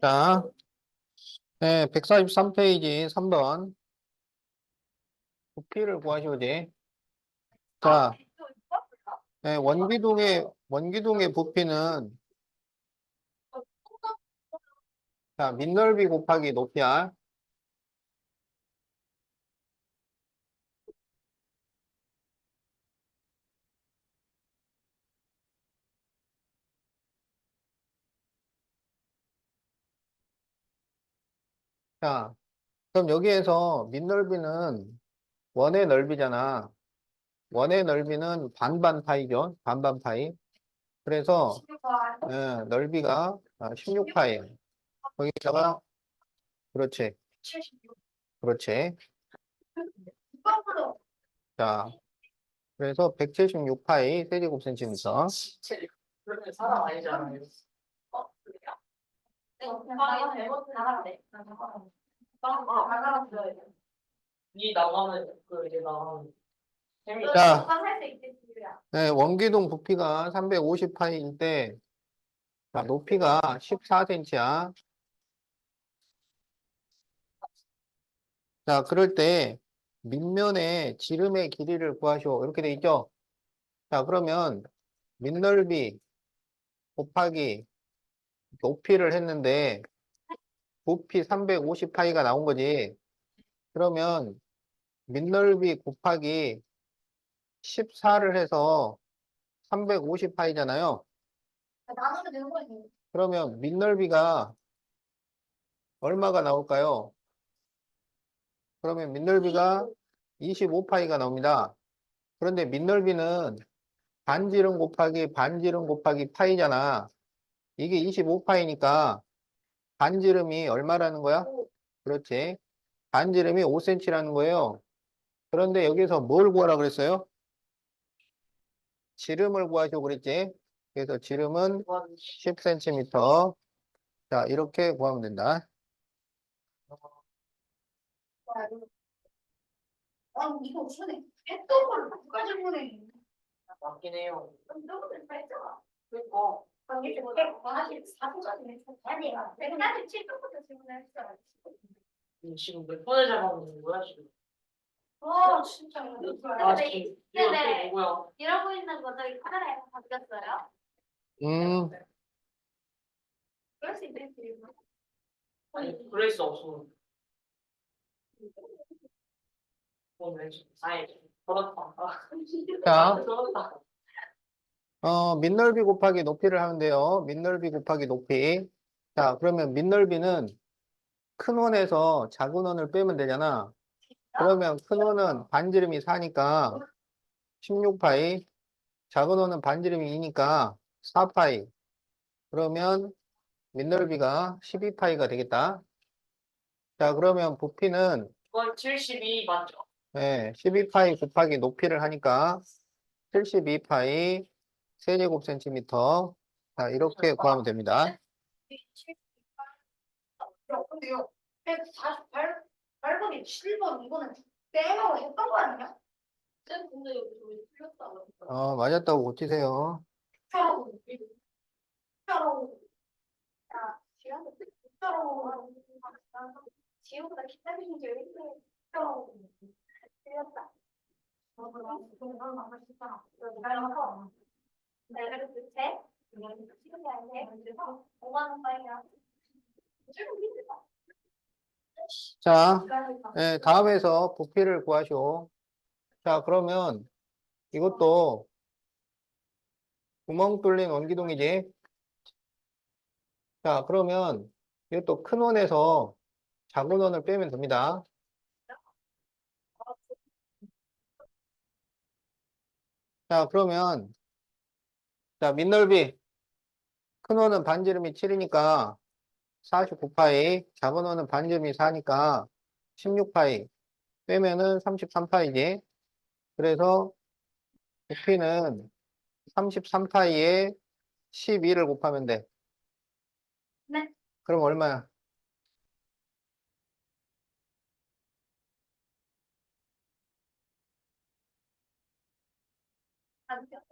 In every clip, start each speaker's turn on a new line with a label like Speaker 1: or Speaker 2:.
Speaker 1: 자, 네, 143페이지 3번. 부피를 구하시오지. 자, 네, 원기둥의 부피는, 자, 밑넓이 곱하기 높이야. 자, 그럼 여기에서 밑넓이는 원의 넓이잖아. 원의 넓이는 반반 파이죠. 반반 파이. 그래서, 넓이가 16파이. 거기다가, 그렇지. 그렇지. 자, 그래서 176파이 세제곱 센티미터.
Speaker 2: 그러면 사람 아니잖아요. 이 나가는 그 이제 나가는
Speaker 1: 자, 네, 원기둥 부피가 350파이일 때, 자, 높이가 14cm야. 자, 그럴 때 밑면의 지름의 길이를 구하시오. 이렇게 돼 있죠? 자, 그러면 밑넓이 곱하기 높이를 했는데 부피 350파이가 나온 거지. 그러면 밑넓이 곱하기 14를 해서 350파이잖아요.
Speaker 3: 나누면 되는 거지.
Speaker 1: 그러면 밑넓이가 얼마가 나올까요? 그러면 밑넓이가 25파이가 나옵니다. 그런데 밑넓이는 반지름 곱하기 반지름 곱하기 파이잖아. 이게 25파이니까 반지름이 얼마라는 거야? 그렇지. 반지름이 5cm라는 거예요. 그런데 여기서 뭘 구하라 그랬어요? 지름을 구하시오 그랬지. 그래서 지름은 10cm. 자, 이렇게 구하면 된다.
Speaker 3: 아니, 이거 무슨 했던 누가지 보내.
Speaker 2: 맞긴 해요.
Speaker 3: 그럼 너는 다 했잖아.
Speaker 2: 그러니까
Speaker 3: 아니, 144분까지 아니야. 147분부터 질문했어.
Speaker 2: 지금 몇 번을 잡아보는 거야 지금?
Speaker 3: 와, 진짜.
Speaker 2: 아 지금 이거 또 누구야?
Speaker 3: 이러고 있는 거 저기 카메라에 바뀌었어요?
Speaker 1: 음,
Speaker 3: 그럴 수 있겠지.
Speaker 2: 아니 그럴 수 없어. 오늘 아예 걸었다.
Speaker 1: 자,
Speaker 2: 걸었다.
Speaker 1: 밑넓이 곱하기 높이를 하면 돼요. 밑넓이 곱하기 높이. 자, 그러면 밑넓이는 큰 원에서 작은 원을 빼면 되잖아. 그러면 큰 원은 반지름이 4니까 16파이, 작은 원은 반지름이 2니까 4파이. 그러면 밑넓이가 12파이가 되겠다. 자, 그러면 부피는
Speaker 2: 이건 72 맞죠?
Speaker 1: 12파이 곱하기 높이를 하니까 72파이 세제곱 센티미터. 자, 이렇게 구하면 됩니다.
Speaker 3: 근데요, 148번이 7번, 이거는 땡하고 했던 거 아니야? 쌤, 근데 여기 왜 틀렸다고?
Speaker 1: 맞았다고 고치세요.
Speaker 3: 펴라고. 펴라고. 야, 지우가 펴라고. 지우보다 기다리는 게 왜 이렇게 펴라고. 틀렸다. 내가 그랬을 때, 지금 나한테 5만 원 빨리야. 지금 힘들다.
Speaker 1: 자, 다음에서 부피를 구하시오. 자, 그러면 이것도 구멍 뚫린 원기둥이지. 자, 그러면 이것도 큰 원에서 작은 원을 빼면 됩니다. 자, 그러면 자, 밑넓이 큰 원은 반지름이 7이니까 49파이, 작은 원은 반지름이 4니까 16파이 빼면은 33파이지. 그래서 부피는 33파이에 12를 곱하면 돼.
Speaker 3: 네.
Speaker 1: 그럼 얼마야?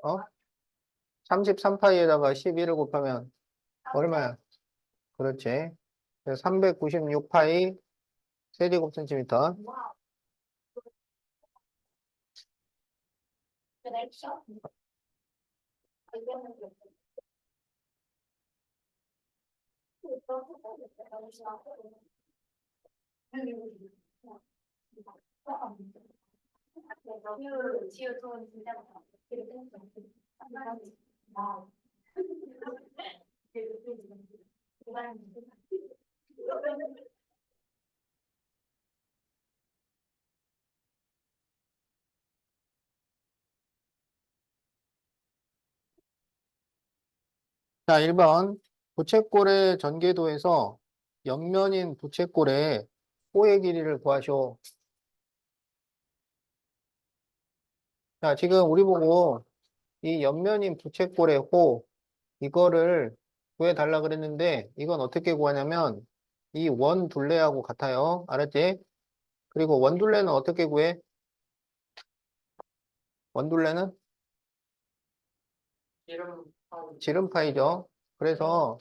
Speaker 1: 어? 33파이에다가 11을 곱하면 얼마야? 그렇지. 396파이 세제곱 센티미터.
Speaker 3: 지우는 진짜
Speaker 1: 자, 1번. 부채꼴의 전개도에서 옆면인 부채꼴의 호의 길이를 구하시오. 자, 지금 우리 보고 이 옆면인 부채꼴의 호, 이거를 구해달라 그랬는데, 이건 어떻게 구하냐면, 이 원 둘레하고 같아요. 알았지? 그리고 원 둘레는 어떻게 구해? 원 둘레는
Speaker 2: 이름
Speaker 1: 지름파이죠. 그래서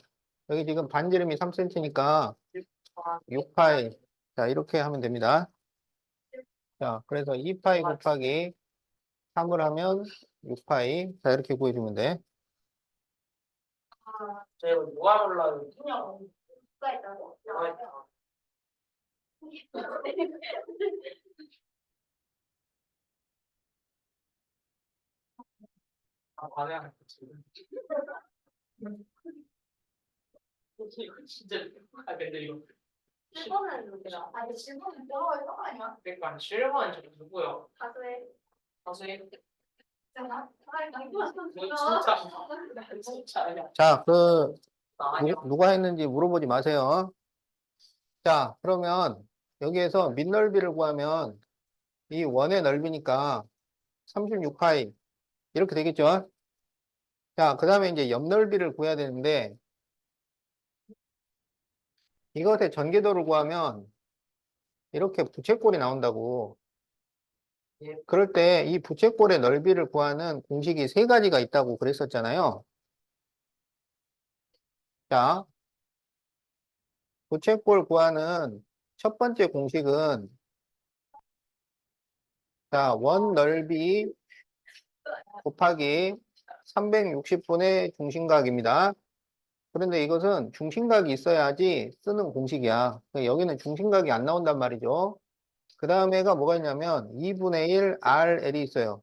Speaker 1: 여기 지금 반지름이 3cm니까 6파이. 자, 이렇게 하면 됩니다. 자, 그래서 2파이 곱하기 3을 하면 6파이. 자, 이렇게 구해주면 돼.
Speaker 2: 제가 누가 몰라요?
Speaker 3: 그냥 누가 있다고?
Speaker 2: 아, 반해야 지금. 이거 진짜 근데 이거
Speaker 3: 7번은 누구야? 아니 7번은 들어갈 거 아니야?
Speaker 2: 그러니까 7번 저 누구요?
Speaker 3: 가수의
Speaker 2: 선생님
Speaker 3: 있잖아. 아 이거
Speaker 2: 너 진짜 아니야.
Speaker 1: 자,
Speaker 2: 나 아니야.
Speaker 1: 누가 했는지 물어보지 마세요. 자, 그러면 여기에서 밑넓이를 구하면 이 원의 넓이니까 36파이. 이렇게 되겠죠? 자, 그 다음에 이제 옆넓이를 구해야 되는데, 이것의 전개도를 구하면 이렇게 부채꼴이 나온다고.
Speaker 2: 예.
Speaker 1: 그럴 때 이 부채꼴의 넓이를 구하는 공식이 세 가지가 있다고 그랬었잖아요. 자, 부채꼴 구하는 첫 번째 공식은, 자, 원 넓이 곱하기 360분의 중심각입니다. 그런데 이것은 중심각이 있어야지 쓰는 공식이야. 여기는 중심각이 안 나온단 말이죠. 그 다음에가 뭐가 있냐면 2분의 1 RL이 있어요.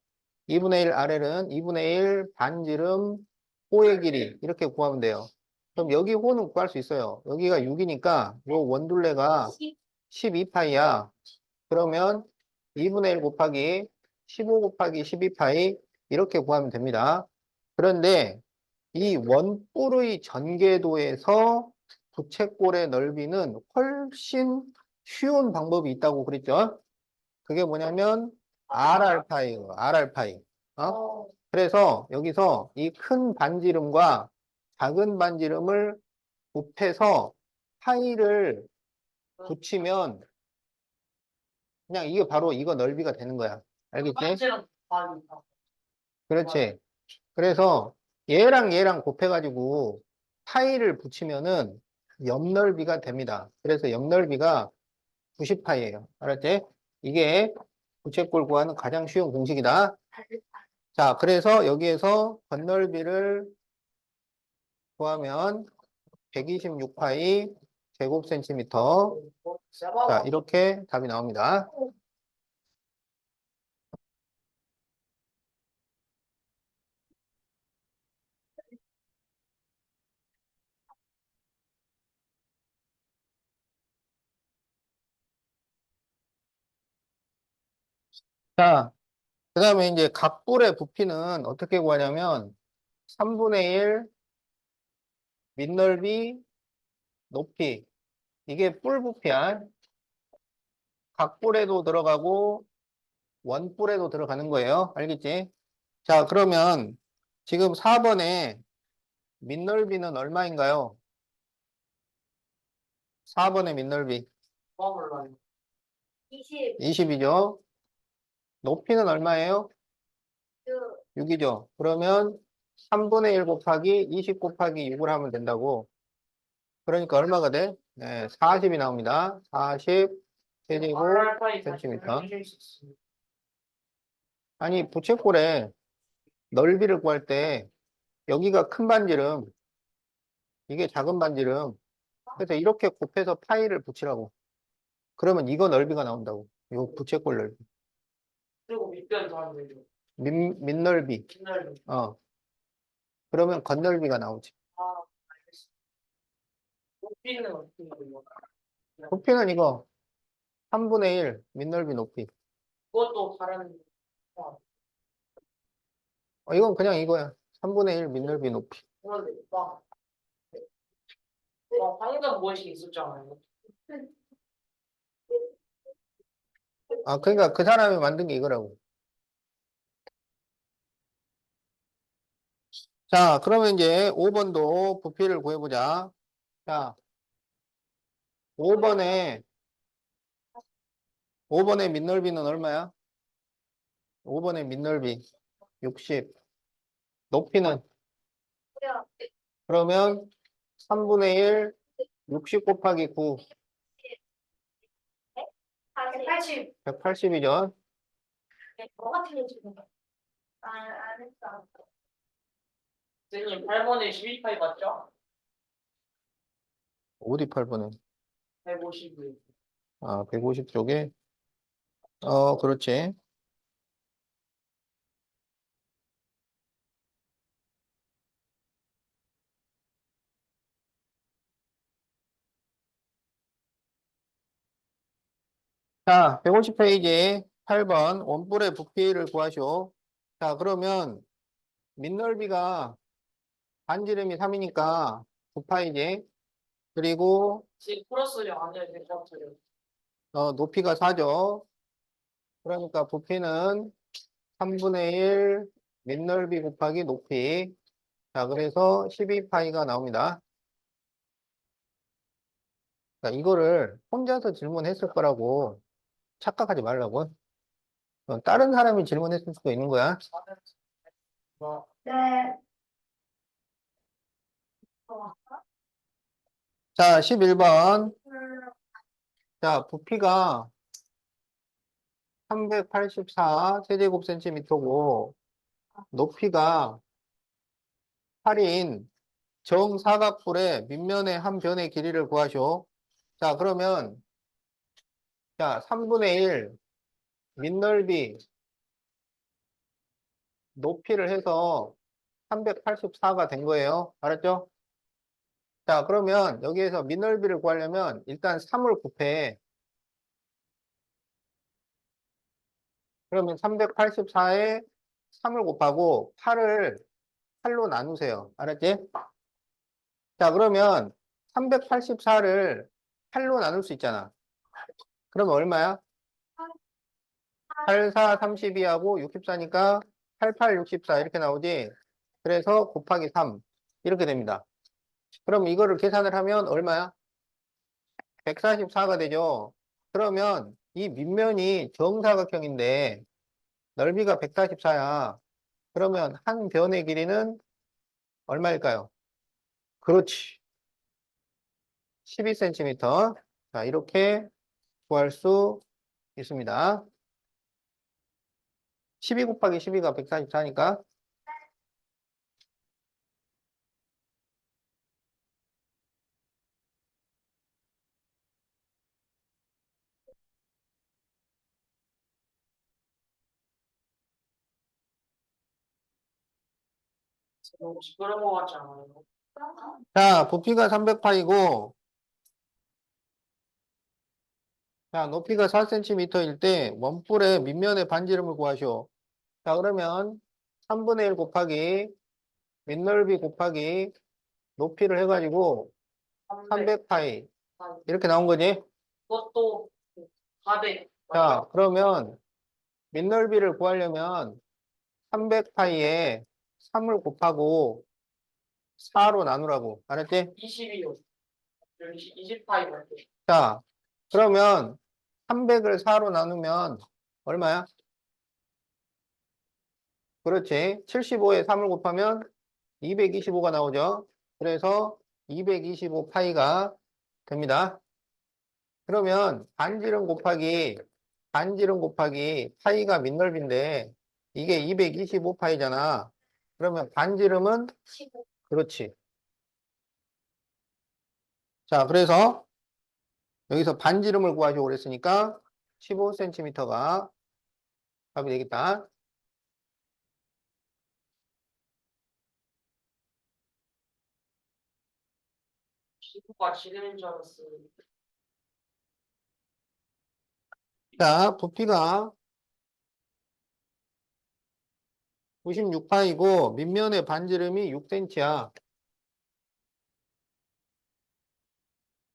Speaker 1: 2분의 1 RL은 2분의 1 반지름 호의 길이 이렇게 구하면 돼요. 그럼 여기 호는 구할 수 있어요. 여기가 6이니까 요 원둘레가 12파이야. 그러면 2분의 1 곱하기 15 곱하기 12파이 이렇게 구하면 됩니다. 그런데 이 원뿔의 전개도에서 부채꼴의 넓이는 훨씬 쉬운 방법이 있다고 그랬죠? 그게 뭐냐면 RR파이예요. RR파이. 그래서 여기서 이 큰 반지름과 작은 반지름을 곱해서 파이를 붙이면 그냥 이게 바로 이거 넓이가 되는 거야. 알겠지?
Speaker 2: 반지름 반이다.
Speaker 1: 그렇지. 그래서 얘랑 곱해가지고 파이를 붙이면은 옆넓이가 됩니다. 그래서 옆넓이가 90파이예요. 알았지? 이게 부채꼴 구하는 가장 쉬운 공식이다. 자, 그래서 여기에서 건넓이를 구하면 126파이 제곱센티미터. 자, 이렇게 답이 나옵니다. 자, 그 다음에 이제 각불의 부피는 어떻게 구하냐면 3분의 1 밑넓이 높이. 이게 뿔 부피야. 각불에도 들어가고 원뿔에도 들어가는 거예요. 알겠지? 자, 그러면 지금 4번에 밑넓이는 얼마인가요? 4번의 밑넓이
Speaker 2: 누가 몰라요?
Speaker 3: 20
Speaker 1: 20이죠. 높이는 얼마예요?
Speaker 3: 그
Speaker 1: 6이죠. 그러면 3분의 1 곱하기 20 곱하기 6을 하면 된다고. 그러니까 얼마가 돼? 네, 40이 나옵니다. 40 세제곱 센티미터. 아니, 부채꼴에 넓이를 구할 때 여기가 큰 반지름, 이게 작은 반지름. 그래서 이렇게 곱해서 파이를 붙이라고. 그러면 이거 넓이가 나온다고. 요 부채꼴 넓이.
Speaker 2: 그리고 밑변 더하면 되죠.
Speaker 1: 밑넓이.
Speaker 2: 옛날에.
Speaker 1: 어. 그러면 겉넓이가 나오지.
Speaker 2: 아, 알겠어. 높이는 어떻게 돼요?
Speaker 1: 높이는 이거 3분의 1 밑넓이 높이.
Speaker 2: 그것도 다른. 아,
Speaker 1: 이건 그냥 이거야. 3분의 1 밑넓이 높이.
Speaker 2: 그런데 방금 무엇이 있었잖아요.
Speaker 1: 그러니까 그 사람이 만든 게 이거라고. 자, 그러면 이제 5번도 부피를 구해보자. 자, 5번에 5번의 밑넓이는 얼마야? 5번의 밑넓이 60. 높이는
Speaker 3: 그래요.
Speaker 1: 그러면 3분의 1 60 곱하기 9
Speaker 3: 80.
Speaker 1: 180이죠.
Speaker 3: 뭐가 틀려지는 거야? 안 했어.
Speaker 2: 선생님 8번에 12파이 맞죠?
Speaker 1: 어디 8번에?
Speaker 2: 150을.
Speaker 1: 150 쪽에. 그렇지. 자, 150페이지 8번 원뿔의 부피를 구하시오. 자, 그러면 밑넓이가 반지름이 3이니까 9파이지. 그리고
Speaker 2: 지금 풀었어요? 안 해도 될것 같아요.
Speaker 1: 높이가 4죠. 그러니까 부피는 3분의 1 밑넓이 곱하기 높이. 자, 그래서 12파이가 나옵니다. 자, 이거를 혼자서 질문했을 거라고 착각하지 말라고. 다른 사람이 질문했을 수도 있는 거야.
Speaker 2: 뭐,
Speaker 3: 네.
Speaker 1: 자, 11번. 자, 부피가 384 세제곱 센티미터고, 높이가 8인 정사각뿔의 밑면의 한 변의 길이를 구하시오. 자, 그러면, 자, 3분의 1 밑넓이 높이를 해서 384가 된 거예요. 알았죠? 자, 그러면 여기에서 밑넓이를 구하려면 일단 3을 곱해. 그러면 384에 3을 곱하고 8을 8로 나누세요. 알았지? 자, 그러면 384를 8로 나눌 수 있잖아. 그러면 얼마야? 8, 4, 32하고 64니까 88, 64 이렇게 나오지? 그래서 곱하기 3 이렇게 됩니다. 그럼 이거를 계산을 하면 얼마야? 144가 되죠. 그러면 이 밑면이 정사각형인데 넓이가 144야. 그러면 한 변의 길이는 얼마일까요? 그렇지. 12cm. 자, 이렇게 구할 수 있습니다. 12 곱하기 12가 144니까.
Speaker 2: 너무 시끄러운 것 같지 않아요?
Speaker 1: 자, 부피가 300파이고, 자, 높이가 4cm일 때 원뿔의 밑면의 반지름을 구하시오. 자, 그러면 3분의 1 곱하기 밑넓이 곱하기 높이를 해가지고 300파이 이렇게 나온 거지.
Speaker 2: 그것도 400.
Speaker 1: 자, 그러면 밑넓이를 구하려면 300파이에 3을 곱하고 4로 나누라고. 알았지?
Speaker 2: 22요. 20파이 맞죠?
Speaker 1: 자, 그러면 300을 4로 나누면 얼마야? 그렇지. 75에 3을 곱하면 225가 나오죠. 그래서 225 파이가 됩니다. 그러면 반지름 곱하기 파이가 밑넓인데 이게 225 파이잖아. 그러면 반지름은
Speaker 3: 15.
Speaker 1: 그렇지. 자, 그래서 여기서 반지름을 구하시고 그랬으니까 15cm가 답이 되겠다.
Speaker 2: 15가 지름인 줄 알았어요.
Speaker 1: 자, 부피가 96파이고 밑면의 반지름이 6cm야.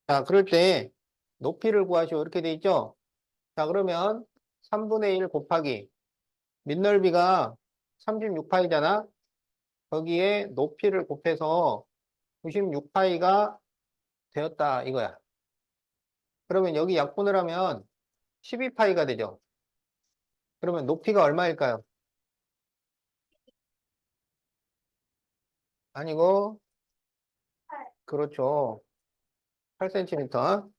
Speaker 1: 자, 그럴 때 높이를 구하시오. 이렇게 돼 있죠? 자, 그러면 3분의 1 곱하기 밑넓이가 36파이잖아? 거기에 높이를 곱해서 96파이가 되었다 이거야. 그러면 여기 약분을 하면 12파이가 되죠. 그러면 높이가 얼마일까요? 아니고, 그렇죠. 8cm.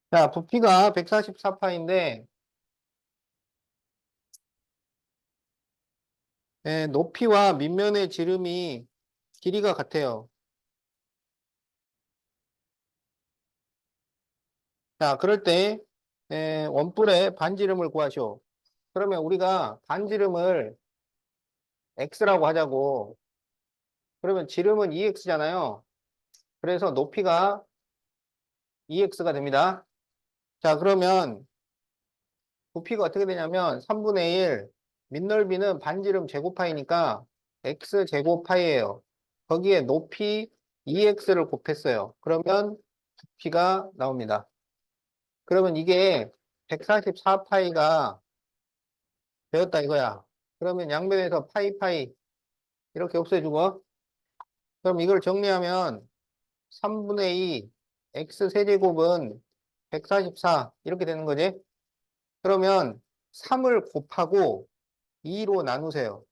Speaker 1: 자, 부피가 144파인데, 높이와 밑면의 지름이 길이가 같아요. 자, 그럴 때, 원뿔의 반지름을 구하시오. 그러면 우리가 반지름을 x라고 하자고. 그러면 지름은 2x잖아요. 그래서 높이가 2x가 됩니다. 자, 그러면 부피가 어떻게 되냐면 3분의 1, 밑넓이는 반지름 제곱파이니까 x 제곱파이예요. 거기에 높이 2x를 곱했어요. 그러면 부피가 나옵니다. 그러면 이게 144파이가 되었다 이거야. 그러면 양변에서 파이 이렇게 없애주고 그럼 이걸 정리하면 3분의 2 x 세제곱은 144 이렇게 되는 거지. 그러면 3을 곱하고 2로 나누세요.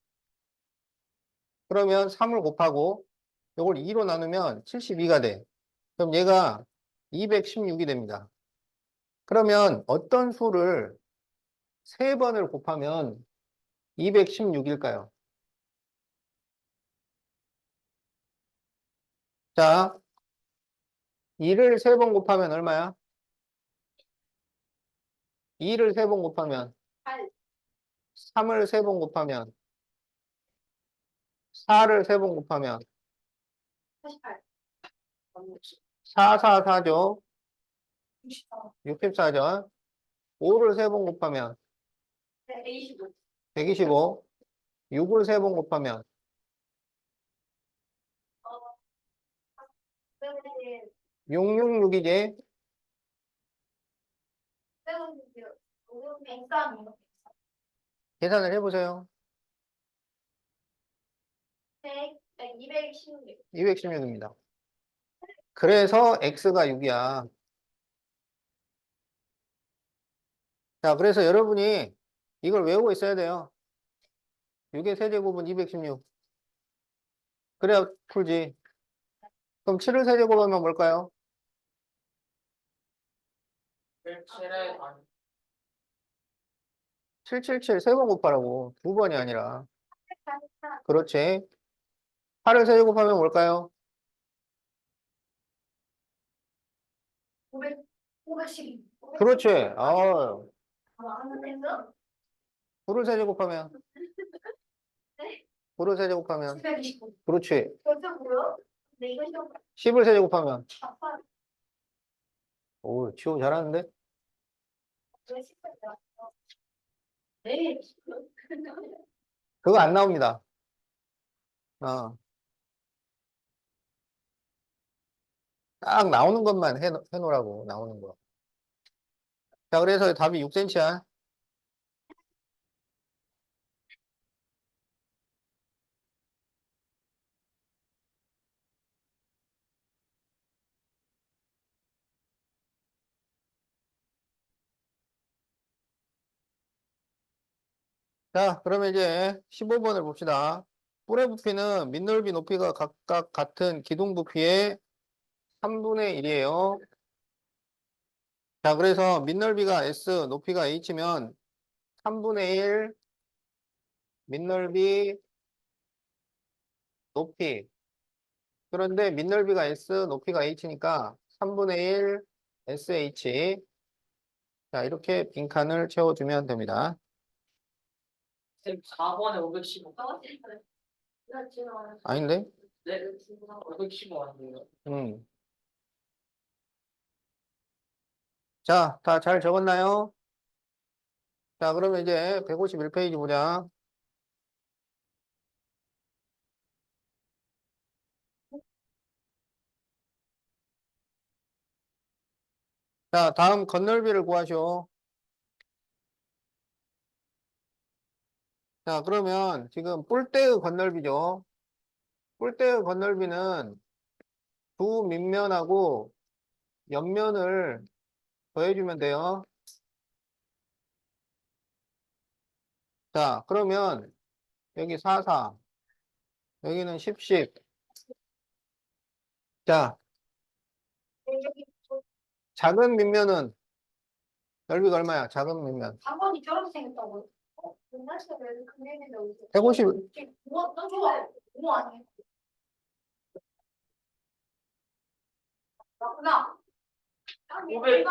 Speaker 1: 그러면 3을 곱하고 이걸 2로 나누면 72가 돼. 그럼 얘가 216이 됩니다. 그러면 어떤 수를 3번을 곱하면 216일까요? 자, 2를 3번 곱하면 얼마야? 2를 3번 곱하면
Speaker 3: 8.
Speaker 1: 3을 3번 곱하면 4를 3번 곱하면
Speaker 3: 48.
Speaker 1: 4, 4, 4죠.
Speaker 3: 64.
Speaker 1: 64죠. 5를 3번 곱하면
Speaker 3: 네, 25.
Speaker 1: 125. 6을 3번 곱하면
Speaker 3: 어, 그러면
Speaker 1: 666이지.
Speaker 3: 빼고는 103이요.
Speaker 1: 계산을 해보세요.
Speaker 3: 216.
Speaker 1: 216입니다. 그래서 x가 6이야. 자, 그래서 여러분이 이걸 외우고 있어야 돼요. 6의 세제곱은 216. 그래야 풀지. 그럼 7을 세제곱하면 뭘까요?
Speaker 2: 7에 아니
Speaker 1: 777 3번 곱하라고. 2번이 아니라.
Speaker 3: 144.
Speaker 1: 그렇지. 8을 세제곱하면 뭘까요?
Speaker 3: 500, 512.
Speaker 1: 그렇지. 아,
Speaker 3: 하는데서
Speaker 1: 9를 세제곱하면
Speaker 3: 네?
Speaker 1: 9를 세제곱하면
Speaker 3: 725.
Speaker 1: 그렇지.
Speaker 3: 그것도 뭐요? 네, 이거 좀
Speaker 1: 10을 세제곱하면
Speaker 3: 아빠
Speaker 1: 오, 치호 잘하는데?
Speaker 3: 왜 싶어요? 네.
Speaker 1: 그거 안 나옵니다. 어, 딱 나오는 것만 해놓으라고, 나오는 거. 자, 그래서 답이 6cm야. 자, 그러면 이제 15번을 봅시다. 뿔의 부피는 밑넓이 높이가 각각 같은 기둥 부피의 3분의 1이에요. 자, 그래서 밑넓이가 S, 높이가 H면 3분의 1 밑넓이 높이. 그런데 밑넓이가 S, 높이가 H니까 3분의 1 SH. 자, 이렇게 빈칸을 채워주면 됩니다.
Speaker 2: 쌤 4번에 515.
Speaker 3: 나 지금 안
Speaker 1: 아닌데?
Speaker 2: 네? 515 아니에요?
Speaker 1: 음. 자, 다 잘 적었나요? 자, 그러면 이제 151페이지 보자. 자, 다음 건널비를 구하시오. 자, 그러면 지금 뿔대의 건널비죠. 뿔대의 건널비는 두 밑면하고 옆면을 더해주면 돼요. 자, 그러면 여기 44, 여기는 10. 자, 작은 밑면은 넓이가 얼마야? 작은 밑면.
Speaker 3: 한번이 저렇게 생겼다고. 옛날 시절에 금연인데
Speaker 1: 150,
Speaker 3: 우와, 난 좋아. 우와 아니야. 맞구나.
Speaker 2: 500.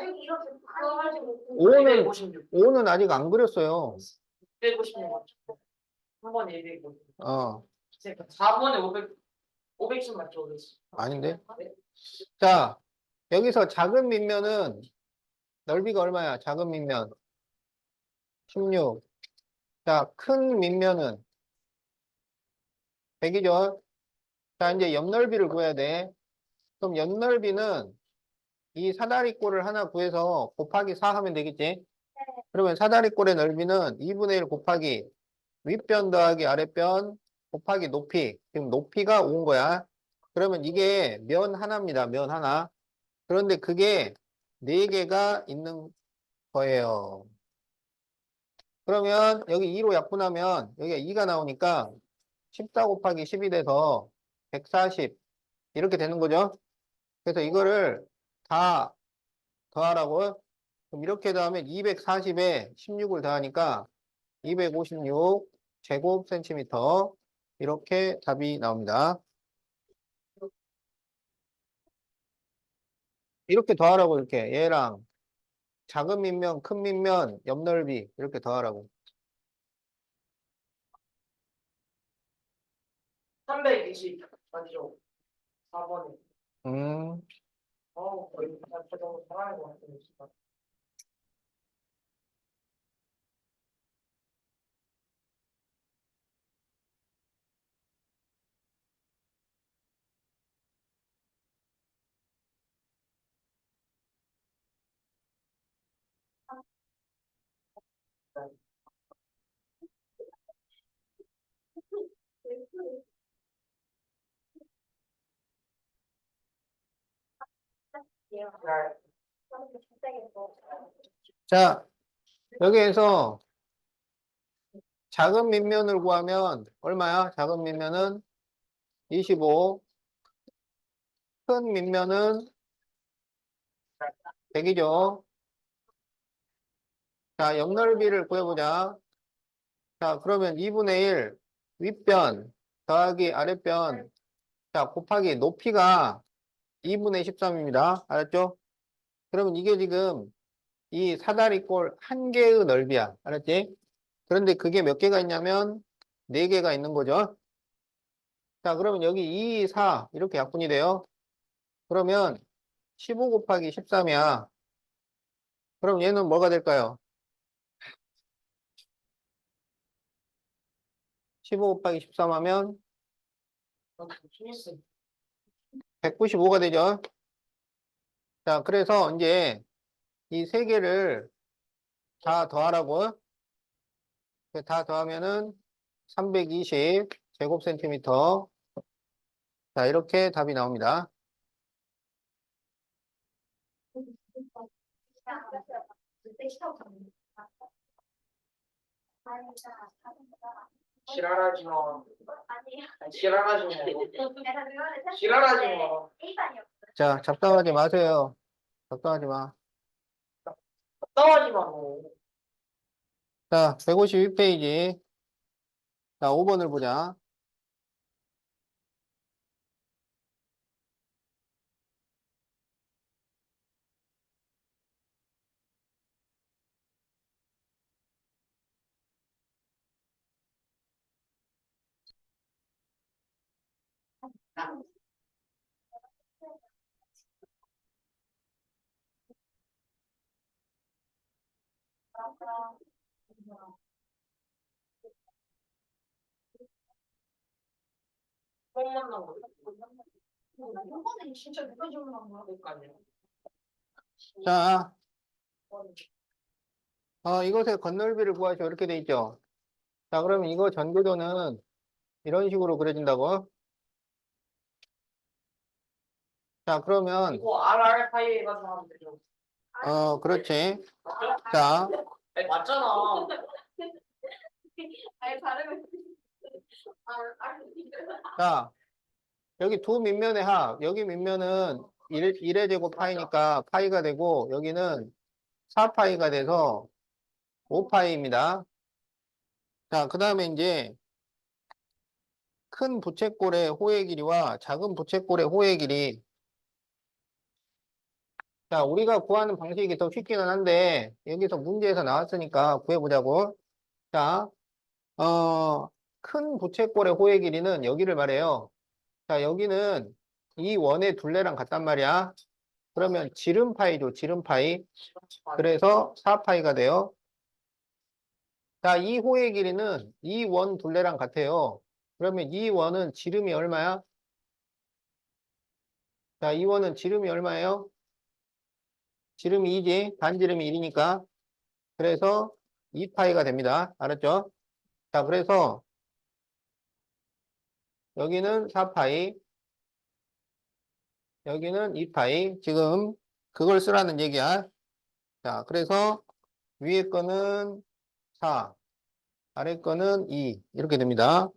Speaker 3: 저기 이렇게 그거 가지고
Speaker 1: 5는,
Speaker 2: 256.
Speaker 1: 5는 아직 안 그렸어요.
Speaker 2: 256 맞죠? 한 번에 256.
Speaker 1: 어,
Speaker 2: 쌤 4번에 510 맞죠? 510.
Speaker 1: 아닌데?
Speaker 2: 네?
Speaker 1: 자, 여기서 작은 밑면은 넓이가 얼마야? 작은 밑면. 16. 자, 큰 밑면은 100이죠? 자, 이제 옆넓이를 구해야 돼. 그럼 옆넓이는 이 사다리꼴을 하나 구해서 곱하기 4 하면 되겠지? 그러면 사다리꼴의 넓이는 2분의 1 곱하기 윗변 더하기 아랫변 곱하기 높이. 지금 높이가 5인 거야. 그러면 이게 면 하나입니다. 면 하나. 그런데 그게 4개가 있는 거예요. 그러면 여기 2로 약분하면 여기가 2가 나오니까 14 곱하기 10이 돼서 140 이렇게 되는 거죠. 그래서 이거를 다 더하라고. 그럼 이렇게 더하면 240에 16을 더하니까 256 제곱센티미터 이렇게 답이 나옵니다. 이렇게 더하라고 이렇게 얘랑 작은 밑면, 큰 밑면, 옆넓이 이렇게 더하라고.
Speaker 2: 320 맞죠? 4번에.
Speaker 1: 음,
Speaker 2: 거의 저 정도 잘하는 것 같은데 진짜. 잘.
Speaker 1: 자, 여기에서 작은 밑면을 구하면 얼마야? 작은 밑면은 25, 큰 밑면은 100이죠. 자, 옆넓이를 구해보자. 자, 그러면 2분의 1 윗변 더하기 아랫변 자, 곱하기 높이가 2분의 13입니다. 알았죠? 그러면 이게 지금 이 사다리꼴 한 개의 넓이야. 알았지? 그런데 그게 몇 개가 있냐면 4개가 있는 거죠. 자, 그러면 여기 2, 4 이렇게 약분이 돼요. 그러면 15 곱하기 13이야. 그럼 얘는 뭐가 될까요? 15 곱하기 13 하면
Speaker 2: 스미스.
Speaker 1: 195가 되죠. 자, 그래서 이제 이 세 개를 다 더하라고. 다 더하면은 320 제곱센티미터. 자, 이렇게 답이 나옵니다.
Speaker 3: 아니, 자,
Speaker 2: 지랄하지 마.
Speaker 3: 아니에요.
Speaker 2: 지랄하지 마.
Speaker 3: 내가 그거를
Speaker 2: 지랄하지 마.
Speaker 3: A반이었어.
Speaker 1: 자, 잡담하지 마세요. 잡담하지 마.
Speaker 2: 싸우지 마, 너.
Speaker 1: 자, 152페이지. 자, 5번을 보자.
Speaker 2: 처음 만난 거야.
Speaker 3: 이거는 진짜 누가 좋아한 거야?
Speaker 2: 그러니까요.
Speaker 1: 자, 이것의 건널비를 구하시오. 이렇게 돼 있죠. 자, 그러면 이거 전교도는 이런 식으로 그려진다고. 자, 그러면,
Speaker 2: 이거 RR 파이 해가지고 하면 되죠.
Speaker 1: 그렇지.
Speaker 2: 맞죠?
Speaker 1: 자,
Speaker 2: 아니, 맞잖아.
Speaker 3: 아니, 발음을.
Speaker 1: 자, 여기 두 밑면의 합. 여기 밑면은 1의 제곱 파이니까 파이가 되고, 여기는 4파이가 돼서 5파이입니다. 자, 그 다음에 이제 큰 부채꼴의 호의 길이와 작은 부채꼴의 호의 길이. 자, 우리가 구하는 방식이 더 쉽기는 한데, 여기서 문제에서 나왔으니까 구해보자고. 자, 큰 부채꼴의 호의 길이는 여기를 말해요. 자, 여기는 이 원의 둘레랑 같단 말이야. 그러면 지름파이죠, 지름파이. 그래서 4파이가 돼요. 자, 이 호의 길이는 이 원 둘레랑 같아요. 그러면 이 원은 지름이 얼마야? 자, 이 원은 지름이 얼마예요? 지름이 2지, 반지름이 1이니까. 그래서 2파이가 됩니다. 알았죠? 자, 그래서 여기는 4파이, 여기는 2파이. 지금 그걸 쓰라는 얘기야. 자, 그래서 위에 거는 4, 아래 거는 2. 이렇게 됩니다.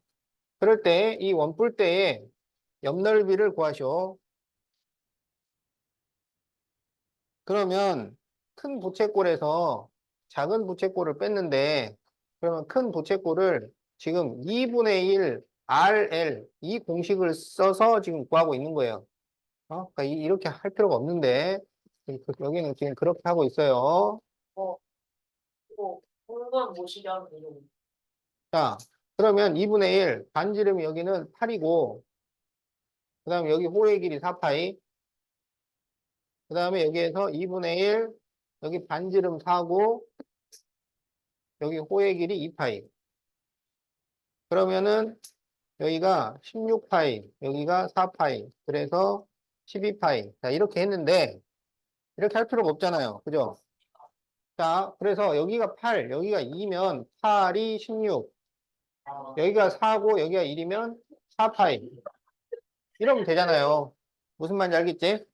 Speaker 1: 그럴 때 이 원뿔 때에 옆넓이를 구하시오. 그러면 큰 부채꼴에서 작은 부채꼴을 뺐는데, 그러면 큰 부채꼴을 지금 2분의 1 RL 이 공식을 써서 지금 구하고 있는 거예요. 그러니까 이렇게 할 필요가 없는데 여기는 지금 그렇게 하고 있어요.
Speaker 2: 이거 공부는 뭐시냐, 이거.
Speaker 1: 자, 그러면 2분의 1 반지름이 여기는 8이고, 그 다음에 여기 호의 길이 4파이, 그 다음에 여기에서 2분의 1 여기 반지름 4고, 여기 호의 길이 2파이. 그러면은 여기가 16파이, 여기가 4파이, 그래서 12파이. 자, 이렇게 했는데, 이렇게 할 필요가 없잖아요. 그죠? 자, 그래서 여기가 8, 여기가 2면 8이 16,
Speaker 2: 아,
Speaker 1: 여기가 4고 여기가 1이면 4파이. 이러면 되잖아요. 무슨 말인지 알겠지?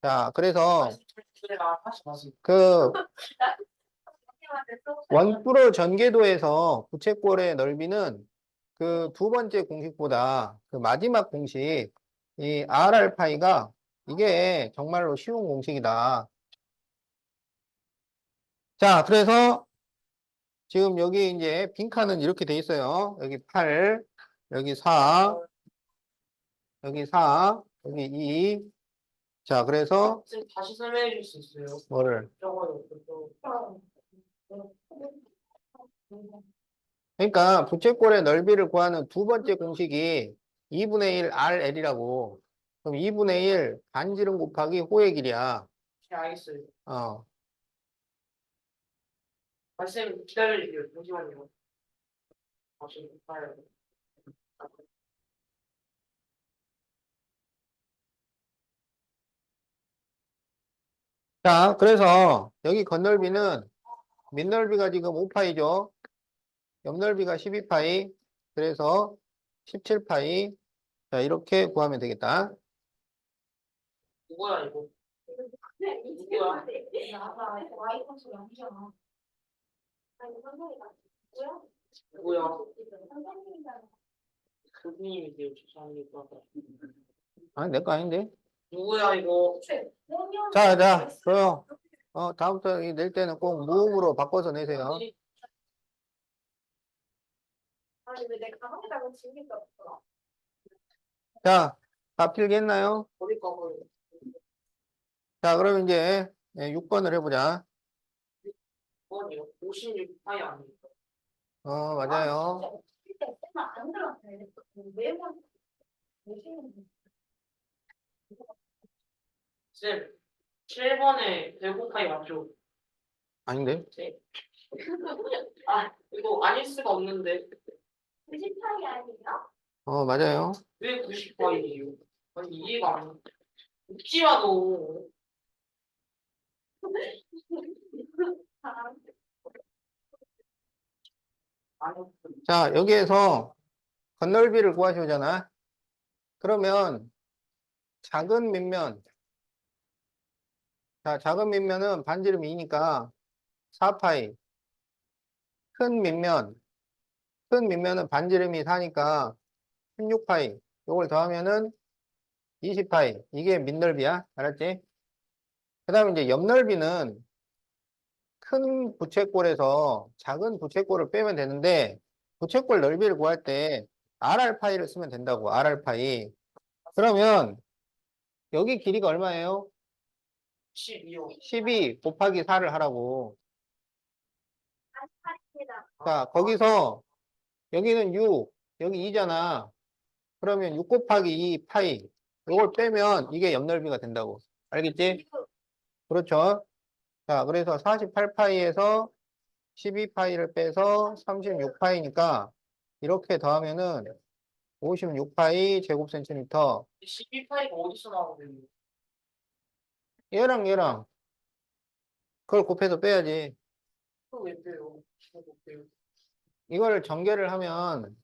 Speaker 1: 자, 그래서
Speaker 2: 내가 다시 마시.
Speaker 1: 그 원프로 전개도에서 부채꼴의 넓이는 그 두 번째 공식보다 그 마지막 공식, 이 R알파이가 이게 정말로 쉬운 공식이다. 자, 그래서 지금 여기 이제 빈칸은 이렇게 돼 있어요. 여기 8, 여기 4, 여기 4, 여기 2. 자, 그래서
Speaker 2: 선생님, 다시 설명해 줄 수 있어요?
Speaker 1: 뭐를?
Speaker 2: 저거요, 그거.
Speaker 1: 그러니까 부채꼴의 넓이를 구하는 두 번째 공식이 2분의 1 RL이라고. 그럼 2분의 1 반지름 곱하기 호의 길이야.
Speaker 2: 네, 알겠어요.
Speaker 1: 어.
Speaker 2: 선생님, 기다려주세요. 잠시만요. 지금 봐요.
Speaker 1: 자, 그래서 여기 건널비는 밑넓이가 지금 5파이죠. 옆넓이가 12파이. 그래서 17파이. 자, 이렇게 구하면 되겠다.
Speaker 2: 누구야, 이거?
Speaker 3: 네, 이게 뭐야? 나가 와이퍼스 아니잖아. 아니, 선생이다. 뭐야?
Speaker 2: 뭐야?
Speaker 3: 선생님이잖아.
Speaker 2: 교수님이세요. 죄송합니다.
Speaker 1: 아니, 내 거 아닌데?
Speaker 2: 누구야 이거?
Speaker 1: 자, 그래요. 다음부터 낼 때는 꼭 무음으로 바꿔서 내세요.
Speaker 2: 아니,
Speaker 3: 아니 왜 내가 가방에다가 지우개 썼어?
Speaker 1: 자, 다 필기했나요?
Speaker 2: 어디 가봐요.
Speaker 1: 자, 그럼 이제 6번을 해보자.
Speaker 2: 6번이요? 56파이 아닙니까?
Speaker 1: 맞아요.
Speaker 3: 진짜 쌤만 안 들었네. 매번 보시는
Speaker 2: 쌤, 7번에 105파이 맞죠?
Speaker 1: 아닌데?
Speaker 2: 네. 아, 이거 아닐 수가 없는데.
Speaker 3: 98이 아니에요?
Speaker 1: 맞아요.
Speaker 2: 왜 90파이예요? 아니, 이해가 안 돼. 웃지 마, 너.
Speaker 3: 아,
Speaker 2: 아니,
Speaker 1: 자, 여기에서 건널비를 구하시오잖아. 그러면 작은 밑면, 자, 작은 밑면은 반지름 2니까 4파이. 큰 밑면, 큰 밑면은 반지름이 4니까 16파이. 요걸 더하면은 20파이. 이게 밑넓이야. 알았지? 그 다음에 이제 옆넓이는 큰 부채꼴에서 작은 부채꼴을 빼면 되는데, 부채꼴 넓이를 구할 때 RR파이를 쓰면 된다고, RR파이. 그러면 여기 길이가 얼마예요?
Speaker 2: 12요.
Speaker 1: 12 곱하기 4를 하라고.
Speaker 3: 48입니다.
Speaker 1: 자, 거기서 여기는 6, 여기 2잖아. 그러면 6 곱하기 2 파이. 이걸 빼면 이게 옆넓이가 된다고. 알겠지? 그렇죠? 자, 그래서 48파이에서 12파이를 빼서 36파이니까 이렇게 더하면은 56파이 제곱센티미터.
Speaker 2: 12파이가 어디서 나오는데?
Speaker 1: 얘랑 그걸 곱해서 빼야지.
Speaker 2: 그거 왜 빼요? 그거 못 빼요.
Speaker 1: 이걸 전개를 하면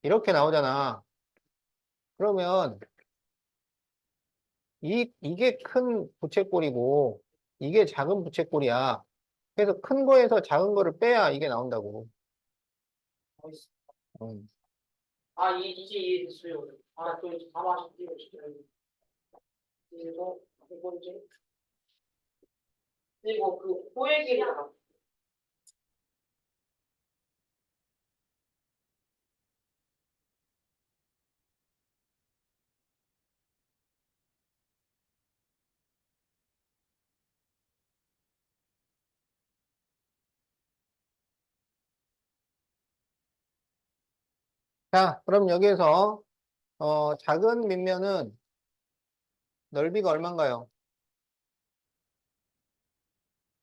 Speaker 1: 이렇게 나오잖아. 그러면 이게 큰 부채꼴이고 이게 작은 부채꼴이야. 그래서 큰 거에서 작은 거를 빼야 이게 나온다고.
Speaker 2: 어딨어?
Speaker 1: 음.
Speaker 2: 아, 이제 이해됐어요. 아, 저 이제 다 맞았대요, 진짜. 이거 이제. 그리고 그, 호액이랑,
Speaker 1: 자, 그럼 여기에서 작은 밑면은 넓이가 얼마인가요?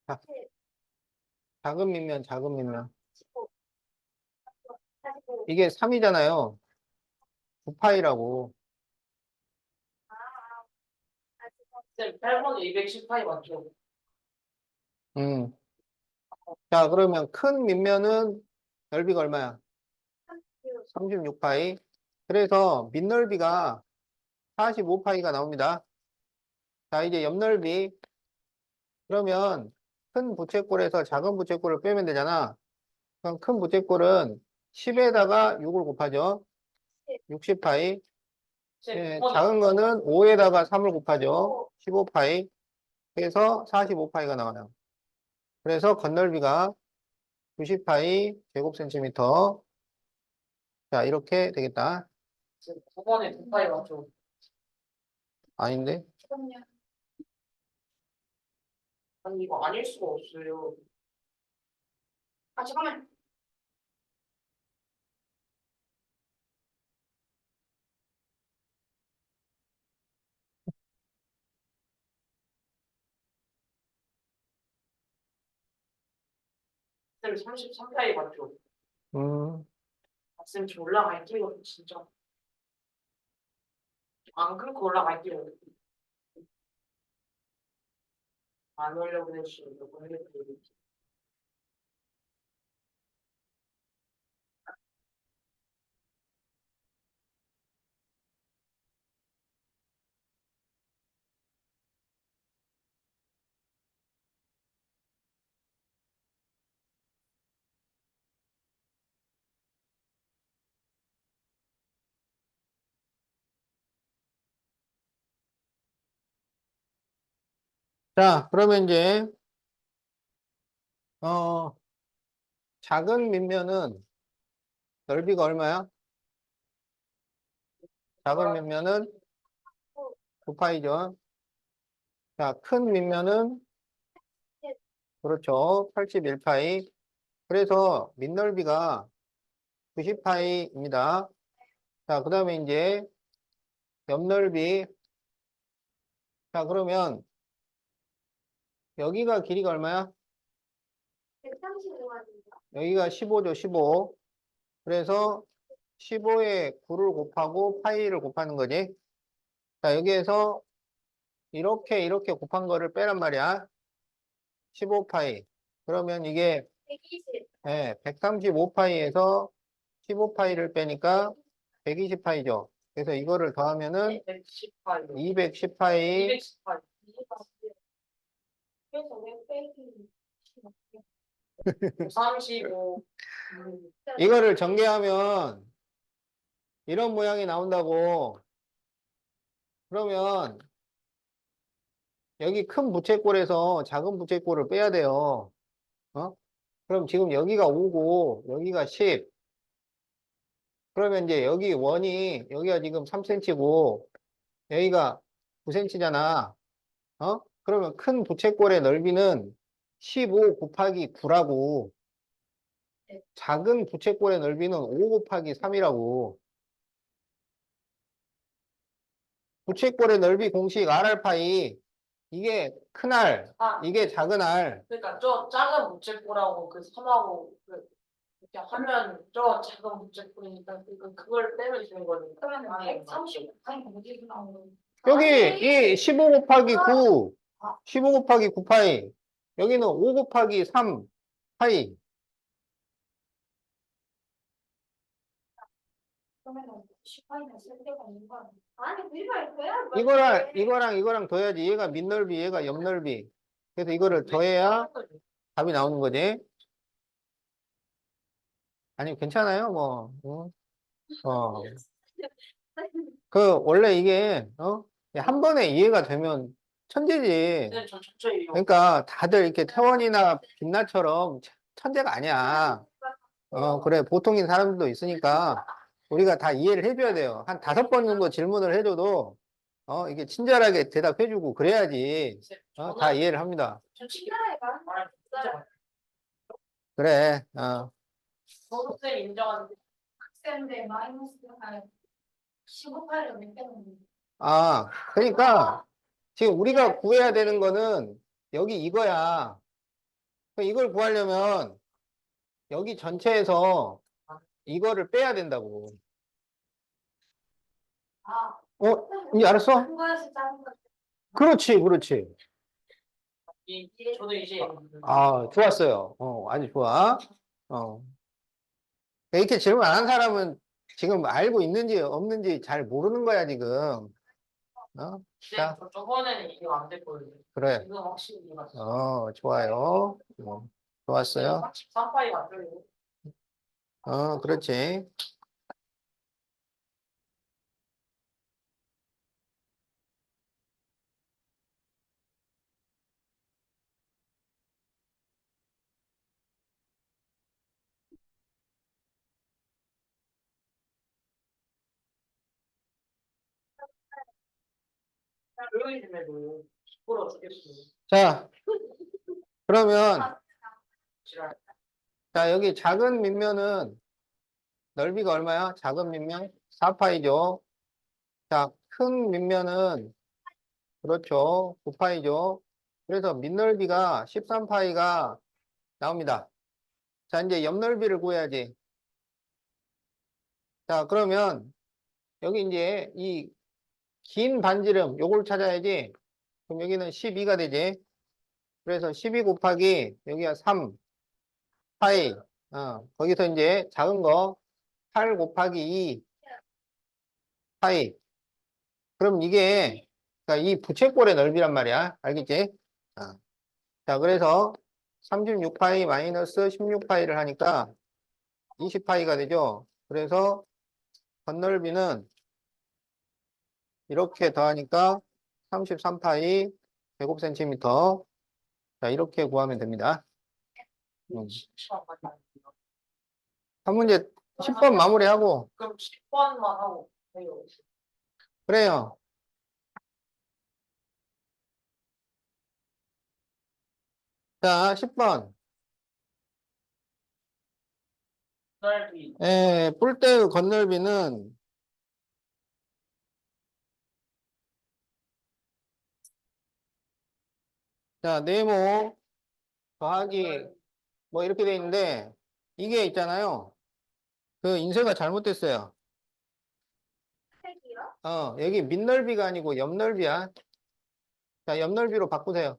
Speaker 1: 자, 작은 밑면.
Speaker 3: 45.
Speaker 1: 이게 3이잖아요. 9파이라고.
Speaker 2: 쌤, 8번에 210파이 맞죠?
Speaker 1: 음. 자, 그러면 큰 밑면은 넓이가 얼마야? 36파이. 그래서 밑넓이가 45파이가 나옵니다. 자, 이제 옆넓이. 그러면 큰 부채꼴에서 작은 부채꼴을 빼면 되잖아. 그럼 큰 부채꼴은 10에다가 6을 곱하죠. 60파이.
Speaker 2: 쌤,
Speaker 1: 예,
Speaker 2: 9번에
Speaker 1: 작은 거는 5에다가 3을 곱하죠. 15파이. 그래서 45파이가 나와요. 그래서 건널비가 90파이 제곱센티미터. 자, 이렇게 되겠다.
Speaker 2: 쌤, 9번에 9파이 맞죠?
Speaker 1: 아닌데?
Speaker 3: 그럼요.
Speaker 2: 아니, 이거 아닐 수가 없어요.
Speaker 3: 아, 잠깐만.
Speaker 2: 쌤, 33파이 맞죠?
Speaker 1: 음,
Speaker 2: 아, 쌤, 저 올라갈게요, 진짜. 안 끊고 올라갈게요. 안 올려고 했어요. 이거 해볼게요.
Speaker 1: 자, 그러면 이제, 작은 밑면은 넓이가 얼마야? 작은 밑면은 9파이죠. 자, 큰 밑면은, 그렇죠. 81파이. 그래서 밑넓이가 90파이입니다. 자, 그 다음에 이제 옆넓이. 자, 그러면 여기가 길이가 얼마야?
Speaker 3: 135마디인가?
Speaker 1: 여기가 15죠, 15. 그래서 15에 9를 곱하고 파이를 곱하는 거지. 자, 여기에서 이렇게 곱한 거를 빼란 말이야. 15파이. 그러면 이게
Speaker 3: 120.
Speaker 1: 135파이에서 15파이를 빼니까 120파이죠. 그래서 이거를 더하면은
Speaker 2: 118.
Speaker 1: 210파이.
Speaker 2: 218.
Speaker 3: 그래서 왜 빼기?
Speaker 2: 35.
Speaker 1: 이거를 전개하면 이런 모양이 나온다고. 그러면 여기 큰 부채꼴에서 작은 부채꼴을 빼야 돼요. 어? 그럼 지금 여기가 5고 여기가 10. 그러면 이제 여기 원이 여기가 지금 3cm고 여기가 9cm잖아. 어? 그러면 큰 부채꼴의 넓이는 15 곱하기 9라고. 작은 부채꼴의 넓이는 5 곱하기 3이라고. 부채꼴의 넓이 공식 R알파이. 이게 큰 R,
Speaker 2: 아,
Speaker 1: 이게 작은 R.
Speaker 2: 그러니까 저 작은 무채꼴하고 그 3하고 이렇게 하면 저 작은 무채꼴이니까 그걸 빼면 되는 거니까.
Speaker 3: 그러면 135. 아니, 어디서 나오는
Speaker 1: 여기 이 15 곱하기 9, 15 곱하기 9파이. 여기는 5 곱하기 3파이.
Speaker 3: 그러면 10파이는 쓸 데가 있는 거 아니야? 아니, 우리가 돼야
Speaker 1: 이거랑 더해야지. 얘가 밑넓이, 얘가 옆넓이. 그래서 이거를 더해야 답이 나오는 거지. 아니, 괜찮아요, 뭐. 응? 어. 원래 이게, 한 번에 이해가 되면 천재지.
Speaker 2: 네, 저 전체예요.
Speaker 1: 그러니까 다들 이렇게 태원이나 빛나처럼 천재가 아니야. 그래. 보통인 사람들도 있으니까 우리가 다 이해를 해줘야 돼요. 한 5번 정도 질문을 해줘도, 이게 친절하게 대답해주고 그래야지, 다 이해를 합니다.
Speaker 2: 저
Speaker 3: 신나게 말하는 거 없어요.
Speaker 1: 그래.
Speaker 2: 선생님 인정하는
Speaker 3: 학생인데 마이너스 한 15파이를 몇 개는
Speaker 1: 그러니까 지금 우리가 구해야 되는 거는 여기 이거야. 이걸 구하려면 여기 전체에서 이거를 빼야 된다고.
Speaker 3: 아,
Speaker 1: 이제 알았어?
Speaker 3: 큰 거에서 작은 거.
Speaker 1: 그렇지, 그렇지.
Speaker 2: 저도 이제
Speaker 1: 좋았어요. 아주 좋아. 어. 이렇게 질문 안 한 사람은 지금 알고 있는지 없는지 잘 모르는 거야, 지금. 자,
Speaker 2: 저번에는 이게 안 됐거든요.
Speaker 1: 그래.
Speaker 2: 이거 확실히 이해갔어.
Speaker 1: 좋아요. 좋았어요.
Speaker 2: 33파이 맞죠?
Speaker 1: 그렇지.
Speaker 2: 조용히 좀 해도 시끄러워 죽겠어.
Speaker 1: 자, 그러면,
Speaker 2: 지랄.
Speaker 1: 자, 여기 작은 밑면은 넓이가 얼마야? 작은 밑면? 4파이죠. 자, 큰 밑면은, 그렇죠. 9파이죠. 그래서 밑넓이가 13파이가 나옵니다. 자, 이제 옆넓이를 구해야지. 자, 그러면, 여기 이제 이 긴 반지름, 요걸 찾아야지. 그럼 여기는 12가 되지. 그래서 12 곱하기, 여기가 3, 파이. 거기서 이제 작은 거, 8 곱하기 2, 파이. 그럼 이게, 그러니까 이 부채꼴의 넓이란 말이야. 알겠지? 자, 그래서 36파이 마이너스 16파이를 하니까 20파이가 되죠. 그래서 건널비는 이렇게 더하니까 33파이 제곱센티미터. 자, 이렇게 구하면 됩니다.
Speaker 2: 시간 맞나?
Speaker 1: 한 문제 10번 마무리하고,
Speaker 2: 그럼 10번만 하고 돼요.
Speaker 1: 그래요. 자, 10번.
Speaker 2: 넓이
Speaker 1: 뿔대의 건널비는, 자, 네모 더하기 뭐 이렇게 돼 있는데, 이게 있잖아요. 그 인쇄가 잘못됐어요.
Speaker 3: 색이요?
Speaker 1: 여기 밑넓이가 아니고 옆넓이야. 자, 옆넓이로 바꾸세요.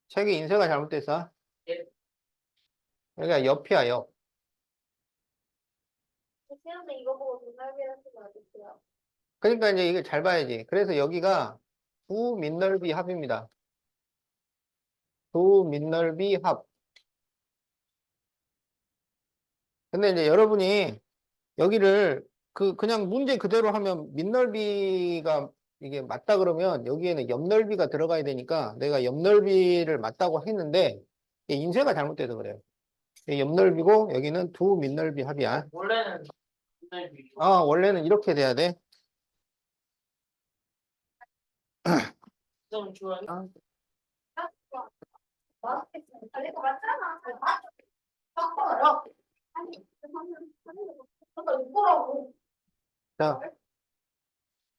Speaker 1: 책이 인쇄가 잘못됐어.
Speaker 2: 예.
Speaker 1: 여기가 옆이야, 옆.
Speaker 3: 시험에 이거 보고 눈썰미를 쓰면 어떡해요?
Speaker 1: 그러니까 이제 이게 잘 봐야지. 그래서 여기가 두 밑넓이 합입니다. 두 밑넓이 합. 근데 이제 여러분이 여기를 그냥 문제 그대로 하면 밑넓이가 이게 맞다 그러면 여기에는 옆넓이가 들어가야 되니까 내가 옆넓이를 맞다고 했는데 이게 인쇄가 잘못돼서 그래요. 이게 옆넓이고 여기는 두 밑넓이 합이야.
Speaker 2: 원래는 넓이
Speaker 1: 원래는 이렇게 돼야 돼.
Speaker 2: 좀 좋아요.
Speaker 1: 아,
Speaker 3: 맛있겠어. 이거 맞잖아. 바꿔요. 아니, 그러니까 이거라고.
Speaker 1: 자,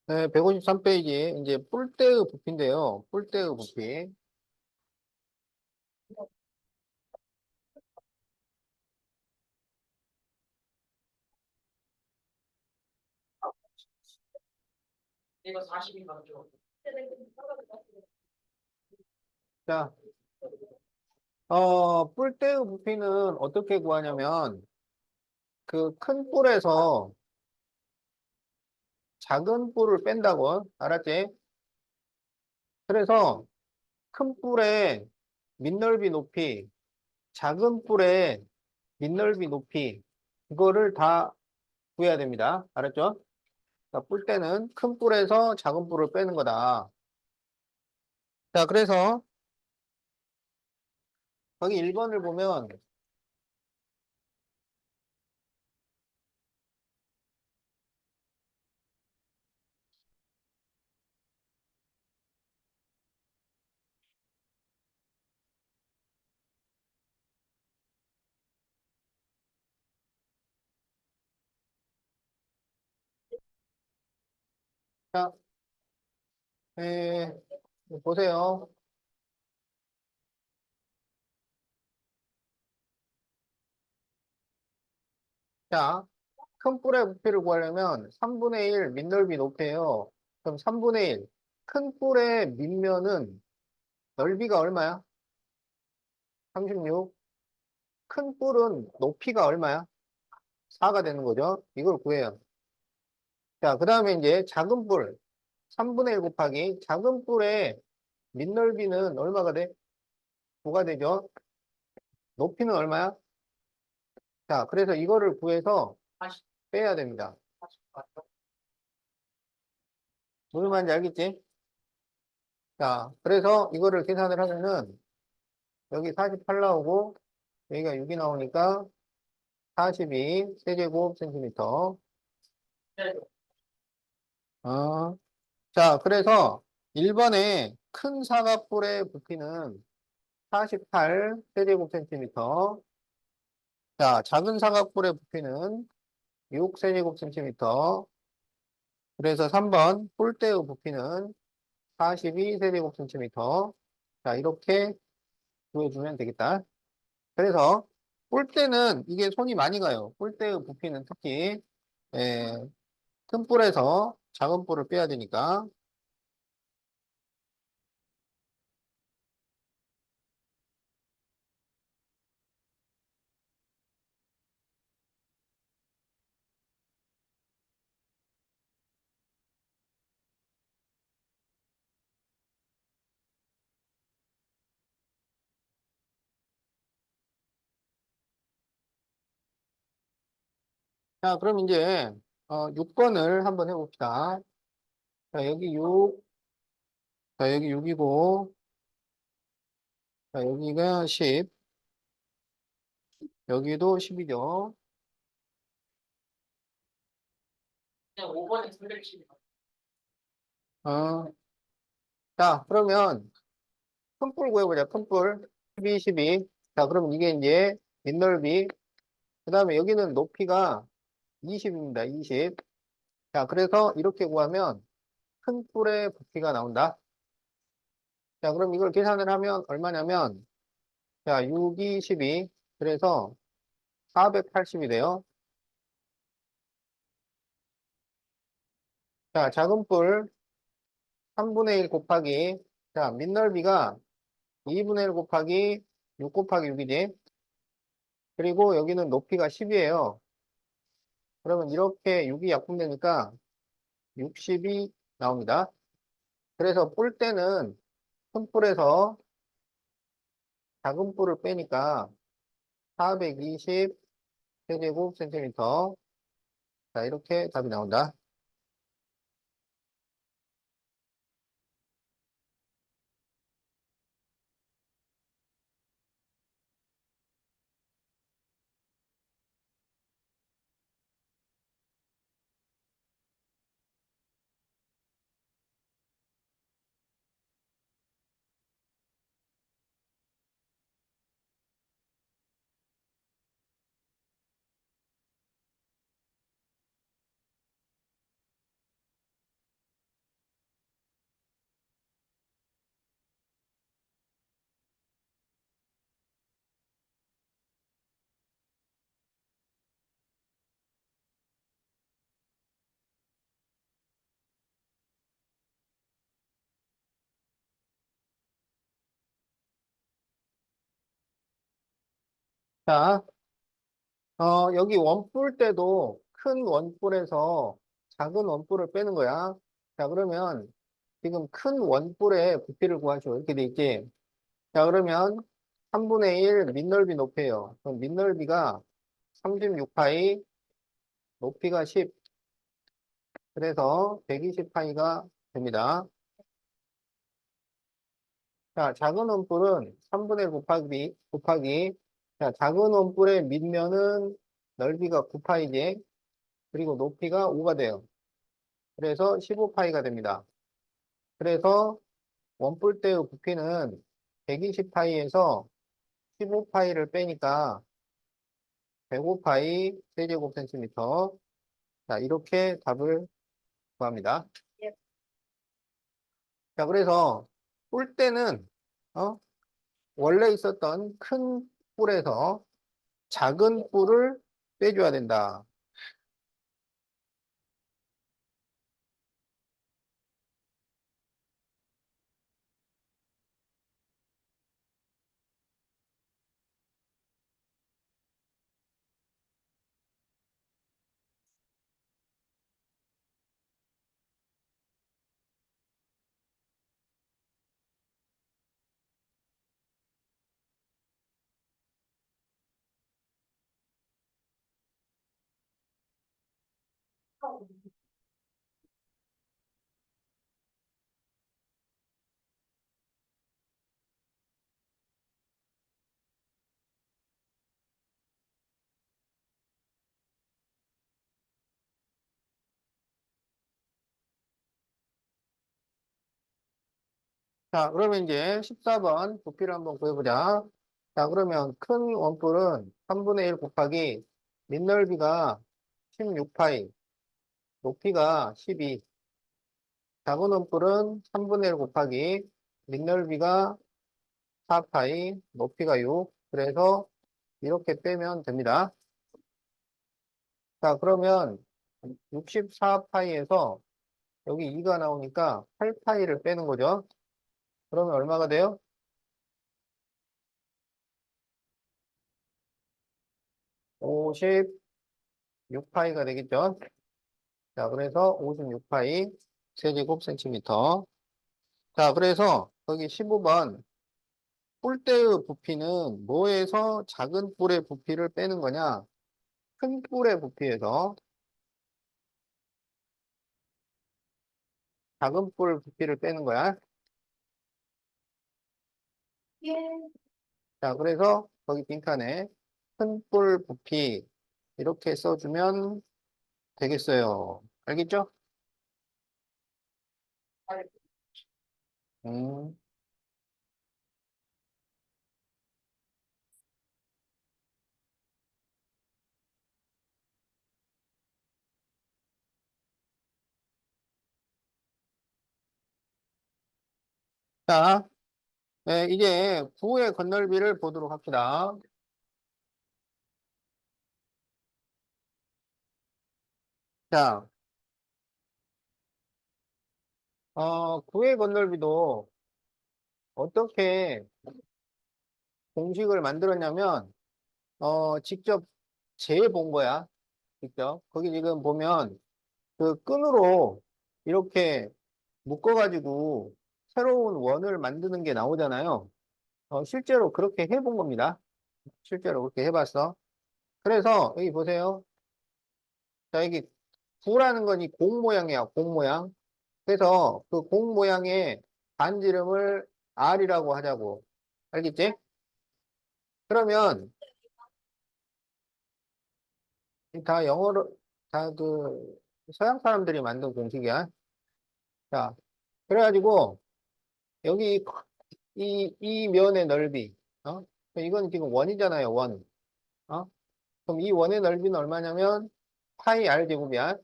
Speaker 1: 153페이지 이제 뿔대의 부피인데요. 뿔대의 부피.
Speaker 2: 이거 40인 맞죠?
Speaker 1: 자, 뿔대의 부피는 어떻게 구하냐면 그 큰 뿔에서 작은 뿔을 뺀다고. 알았지? 그래서 큰 뿔의 밑넓이 높이, 작은 뿔의 밑넓이 높이, 이거를 다 구해야 됩니다. 알았죠? 자, 뿔대는 큰 뿔에서 작은 뿔을 빼는 거다. 자, 그래서 거기 1번을 보면, 자, 에, 보세요. 자, 큰 뿔의 부피를 구하려면 3분의 1 밑넓이 높이에요. 그럼 3분의 1. 큰 뿔의 밑면은 넓이가 얼마야? 36. 큰 뿔은 높이가 얼마야? 4가 되는 거죠. 이걸 구해요. 자, 그 다음에 이제 작은 뿔. 3분의 1 곱하기 작은 뿔의 밑넓이는 얼마가 돼? 5가 되죠. 높이는 얼마야? 자, 그래서 이거를 구해서
Speaker 2: 40,
Speaker 1: 빼야 됩니다.
Speaker 2: 40 맞죠?
Speaker 1: 무슨 말인지 알겠지? 자, 그래서 이거를 계산을 하면은 여기 48 나오고 여기가 6이 나오니까 42 세제곱 센티미터.
Speaker 2: 네.
Speaker 1: 자, 그래서 1번에 큰 사각뿔의 부피는 48 세제곱 센티미터. 자, 작은 사각뿔의 부피는 6 세제곱 센티미터. 그래서 3번 뿔대의 부피는 42 세제곱 센티미터. 자, 이렇게 구해주면 되겠다. 그래서 뿔대는 이게 손이 많이 가요. 뿔대의 부피는 특히 예, 큰 뿔에서 작은 뿔을 빼야 되니까. 자, 그럼 이제 6번을 한번 해봅시다. 자, 여기 6, 자, 여기 6이고, 자, 여기가 10, 여기도 10이죠.
Speaker 2: 그냥 5번이 310.
Speaker 1: 어, 자, 그러면 큰뿔 구해보자. 큰뿔. 12, 12. 자, 그럼 이게 이제 밑넓이. 그 다음에 여기는 높이가 20입니다. 20. 자, 그래서 이렇게 구하면 큰 뿔의 부피가 나온다. 자, 그럼 이걸 계산을 하면 얼마냐면, 자, 6, 2, 12. 그래서 480이 돼요. 자, 작은 뿔 3분의 1 곱하기, 자, 밑넓이가 2분의 1 곱하기 6 곱하기 6이지. 그리고 여기는 높이가 10이에요. 그러면 이렇게 6이 약분되니까 60이 나옵니다. 그래서 뿔 때는 큰 뿔에서 작은 뿔을 빼니까 420 세제곱 센티미터. 자, 이렇게 답이 나온다. 자, 여기 원뿔 때도 큰 원뿔에서 작은 원뿔을 빼는 거야. 자, 그러면 지금 큰 원뿔의 부피를 구하죠. 이렇게 돼 있지. 자, 그러면 3분의 1 밑넓이 높이에요. 그럼 밑넓이가 36파이, 높이가 10. 그래서 120파이가 됩니다. 자, 작은 원뿔은 3분의 1 곱하기, 자, 작은 원뿔의 밑면은 넓이가 9파이지. 그리고 높이가 5가 돼요. 그래서 15파이가 됩니다. 그래서 원뿔대의 부피는 120파이에서 15파이를 빼니까 105파이 세제곱 센티미터. 자, 이렇게 답을 구합니다.
Speaker 3: 예.
Speaker 1: 자, 그래서 뿔대는, 어, 원래 있었던 큰 뿔에서 작은 뿔을 빼줘야 된다. 자, 그러면 이제 14번 부피를 한번 구해보자. 자, 그러면 큰 원뿔은 3분의 1 곱하기 밑넓이가 16파이, 높이가 12. 작은 원뿔은 3분의 1 곱하기 밑넓이가 4파이, 높이가 6. 그래서 이렇게 빼면 됩니다. 자, 그러면 64파이에서 여기 2가 나오니까 8파이를 빼는 거죠. 그러면 얼마가 돼요? 56파이가 되겠죠. 자, 그래서 56파이 세제곱 센티미터. 자, 그래서 거기 15번 뿔대의 부피는 뭐에서 작은 뿔의 부피를 빼는 거냐? 큰 뿔의 부피에서 작은 뿔 부피를 빼는 거야.
Speaker 3: 예.
Speaker 1: 자, 그래서 거기 빈칸에 큰뿔 부피 이렇게 써주면 되겠어요. 알겠죠? 음. 자, 네, 이제 부의 건널비를 보도록 합시다. 자, 구의 건널비도 어떻게 공식을 만들었냐면, 직접 재본 거야. 직접. 거기 지금 보면 그 끈으로 이렇게 묶어가지고 새로운 원을 만드는 게 나오잖아요. 실제로 그렇게 해본 겁니다. 실제로 그렇게 해봤어. 그래서 여기 보세요. 자, 여기 구라는 건 이 공 모양이야, 공 모양. 그래서 그 공 모양의 반지름을 R이라고 하자고. 알겠지? 그러면 다 영어로, 다 그 서양 사람들이 만든 공식이야. 자, 그래가지고 여기 이 면의 넓이, 어? 이건 지금 원이잖아요, 원. 어? 그럼 이 원의 넓이는 얼마냐면 파이 R 제곱이야.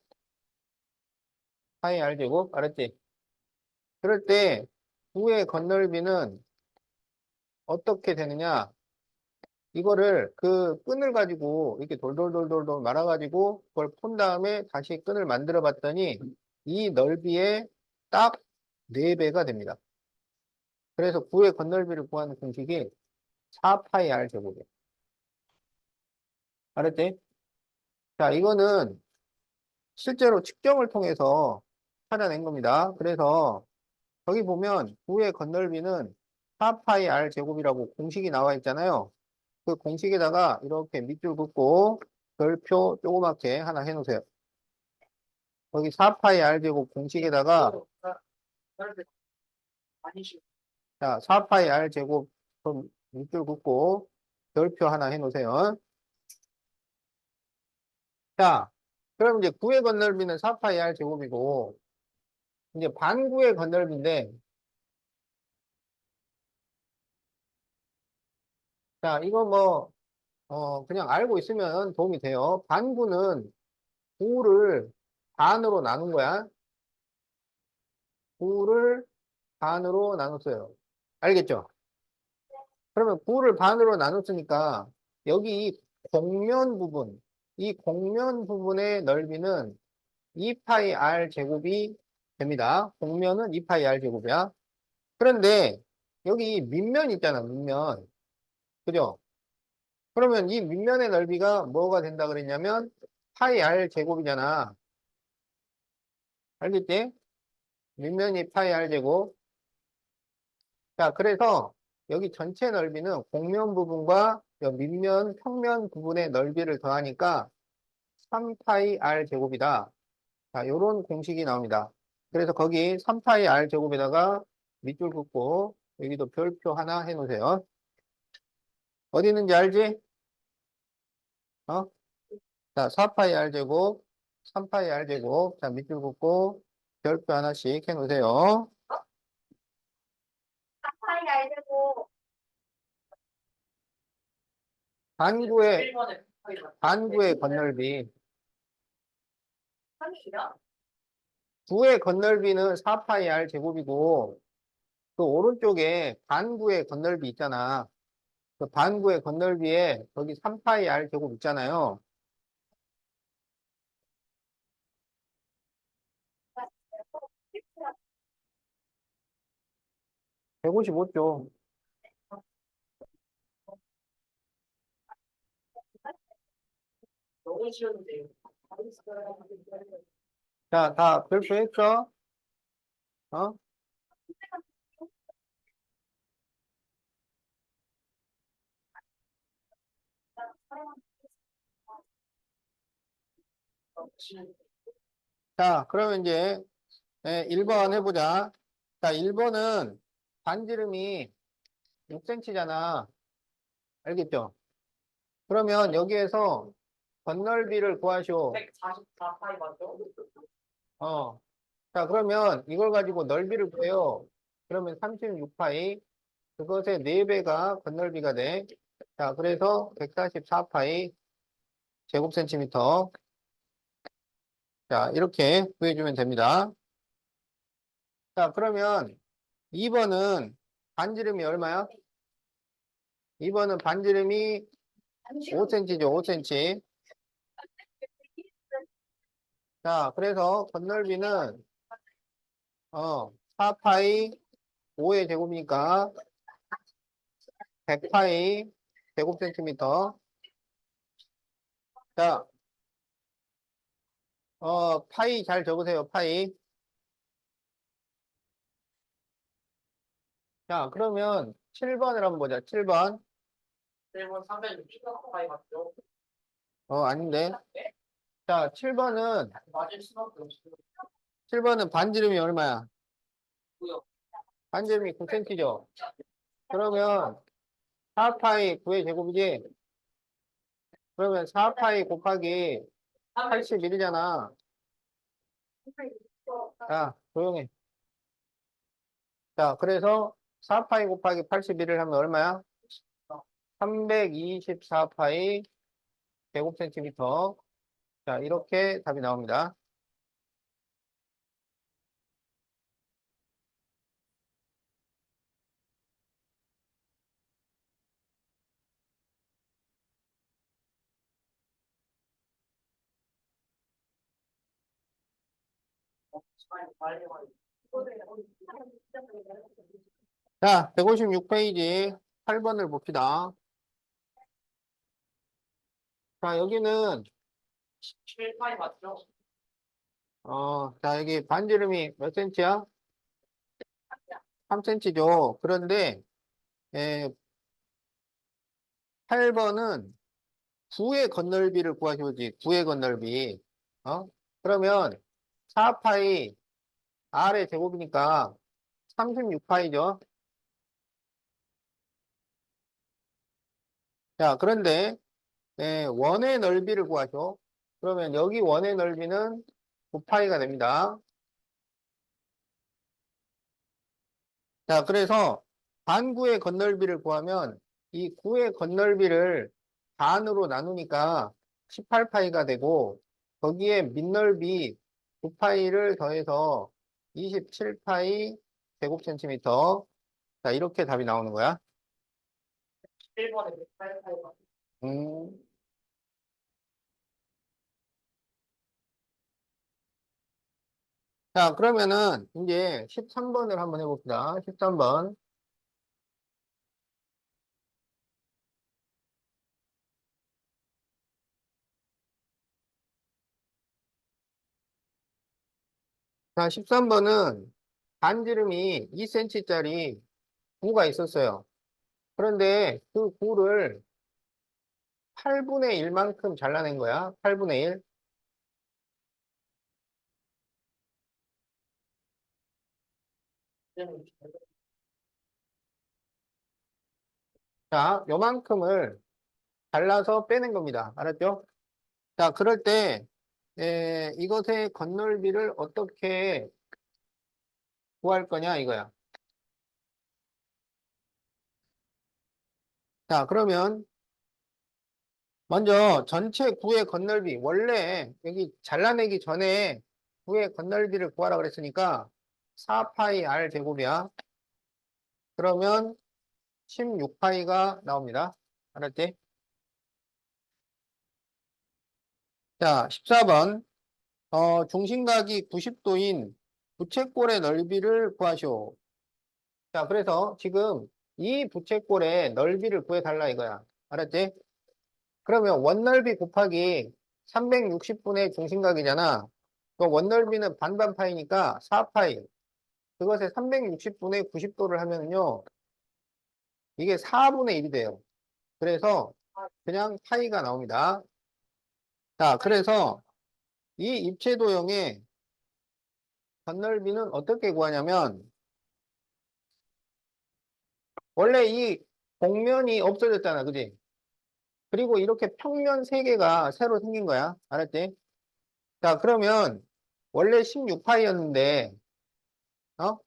Speaker 1: 파이 R 제곱, 알았지? 그럴 때 구의 건널비는 어떻게 되느냐? 이거를 그 끈을 가지고 이렇게 돌돌돌돌돌 말아가지고 그걸 푼 다음에 다시 끈을 만들어 봤더니 이 넓이의 딱 4배가 됩니다. 그래서 구의 건널비를 구하는 공식이 4파이 R 제곱이에요. 알았지? 자, 이거는 실제로 측정을 통해서 찾아낸 겁니다. 그래서 여기 보면 구의 건널비는 4파이 R 제곱이라고 공식이 나와 있잖아요. 그 공식에다가 이렇게 밑줄 긋고 별표 조그맣게 하나 해놓으세요. 거기 4파이 R 제곱 공식에다가 자, 4파이 R 제곱 그럼 밑줄 긋고 별표 하나 해놓으세요. 자, 그럼 이제 구의 건널비는 4파이 R 제곱이고 이제 반구의 건널비인데 자, 이거 뭐 그냥 알고 있으면 도움이 돼요. 반구는 9를 반으로 나눈 거야. 9를 반으로 나눴어요. 알겠죠? 그러면 9를 반으로 나눴으니까 여기 곡면 부분, 이 곡면 부분의 넓이는 2파이 r 제곱이 됩니다. 곡면은 2파이 r 제곱이야. 그런데 여기 밑면 있잖아, 밑면. 그죠? 그러면 이 밑면의 넓이가 뭐가 된다 그랬냐면 파이 r 제곱이잖아. 알겠지? 밑면이 파이 r 제곱. 자, 그래서 여기 전체 넓이는 곡면 부분과 여 밑면, 평면 부분의 넓이를 더하니까 3파이 r 제곱이다. 자, 요런 공식이 나옵니다. 그래서 거기 3파이 r 제곱에다가 밑줄 긋고 여기도 별표 하나 해 놓으세요. 어디 있는지 알지? 어? 자, 4파이 r 제곱, 3파이 r 제곱. 자, 밑줄 긋고 별표 하나씩 해 놓으세요.
Speaker 3: 파이 알고
Speaker 1: 반구의
Speaker 2: 1번에
Speaker 1: 반구의 건널비.
Speaker 3: 3이요?
Speaker 1: 구의 건널비는 4파이 r 제곱이고 그 오른쪽에 반구의 건널비 있잖아. 그 반구의 건널비에 거기 3파이 r 제곱 있잖아요. 155죠.
Speaker 2: 너무 쉬운데요.
Speaker 1: 자, 다 별표했어? 어? 자, 그러면 이제 1번 해보자. 자, 1번은 반지름이 6cm잖아. 알겠죠? 그러면 여기에서 건널비를 구하시오.
Speaker 2: 144파이 맞죠?
Speaker 1: 어. 자, 그러면 이걸 가지고 넓이를 구해요. 그러면 36파이. 그것의 4배가 건널비가 돼. 자, 그래서 144파이 제곱센티미터. 자, 이렇게 구해주면 됩니다. 자, 그러면 2번은 반지름이 얼마야? 2번은 반지름이 5cm죠, 5cm. 자, 그래서 건널비는, 4파이 5의 제곱이니까 100파이 제곱센티미터. 자, 파이 잘 적으세요, 파이. 자, 그러면 7번을 한번 보자, 7번.
Speaker 2: 1번 364파이 맞죠?
Speaker 1: 아닌데.
Speaker 2: 네?
Speaker 1: 자, 7번은,
Speaker 2: 맞을 수밖에 없어요.
Speaker 1: 7번은 반지름이 얼마야?
Speaker 2: 고요.
Speaker 1: 반지름이 9cm죠? 그러면 4파이 9의 제곱이지? 그러면 4파이 곱하기 81이잖아. 자, 조용해. 자, 그래서 4파이 곱하기 81을 하면 얼마야? 324파이 제곱센티미터. 자, 이렇게 답이 나옵니다.
Speaker 2: 시간이 빨리 가요.
Speaker 1: 자, 156페이지 8번을 봅시다. 자, 여기는,
Speaker 2: 7파이 맞죠?
Speaker 1: 자, 여기 반지름이 몇 센치야? 3cm죠. 그런데, 8번은 9의 건널비를 구하셔야지, 9의 건널비. 어? 그러면 4파이 R의 제곱이니까 36파이죠. 자, 그런데 원의 넓이를 구하죠. 그러면 여기 원의 넓이는 9파이가 됩니다. 자, 그래서 반구의 건널비를 구하면 이 구의 건널비를 반으로 나누니까 18파이가 되고 거기에 밑넓이 9파이를 더해서 27파이 제곱센티미터. 자, 이렇게 답이 나오는 거야.
Speaker 2: 1번에 108파이 맞죠?
Speaker 1: 음. 자, 그러면은 이제 13번을 한번 해봅시다. 13번. 자, 13번은 반지름이 2cm짜리 구가 있었어요. 그런데 그 구를 8분의 1만큼 잘라낸 거야. 8분의 1. 자, 요만큼을 잘라서 빼낸 겁니다. 알았죠? 자, 그럴 때, 이것의 건널비를 어떻게 구할 거냐, 이거야. 자, 그러면 먼저 전체 구의 건널비, 원래 여기 잘라내기 전에 구의 건널비를 구하라 그랬으니까 4파이 R 제곱이야. 그러면 16파이가 나옵니다. 알았지? 자, 14번. 중심각이 90도인 부채꼴의 넓이를 구하시오. 자, 그래서 지금 이 부채꼴의 넓이를 구해달라 이거야. 알았지? 그러면 원넓이 곱하기 360분의 중심각이잖아. 그 원넓이는 반반파이니까 4파이. 그것에 360분의 90도를 하면요. 이게 4분의 1이 돼요. 그래서 그냥 파이가 나옵니다. 자, 그래서 이 입체도형의 건널비는 어떻게 구하냐면 원래 이 곡면이 없어졌잖아, 그지? 그리고 이렇게 평면 3개가 새로 생긴 거야. 알았지? 자, 그러면 원래 16파이였는데, 어?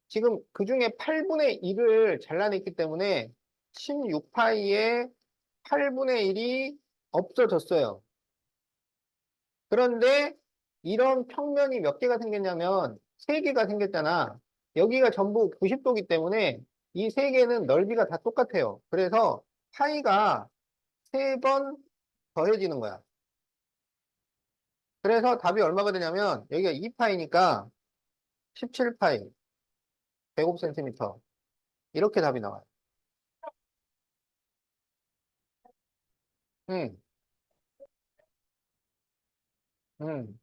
Speaker 1: 지금 그 중에 8분의 1을 잘라냈기 때문에 16파이의 8분의 1이 없어졌어요. 그런데 이런 평면이 몇 개가 생겼냐면 3개가 생겼잖아. 여기가 전부 90도기 때문에 이 3개는 넓이가 다 똑같아요. 그래서 파이가 3번 더해지는 거야. 그래서 답이 얼마가 되냐면 여기가 2파이니까 17파이 105cm 이렇게 답이 나와요. 음, 음.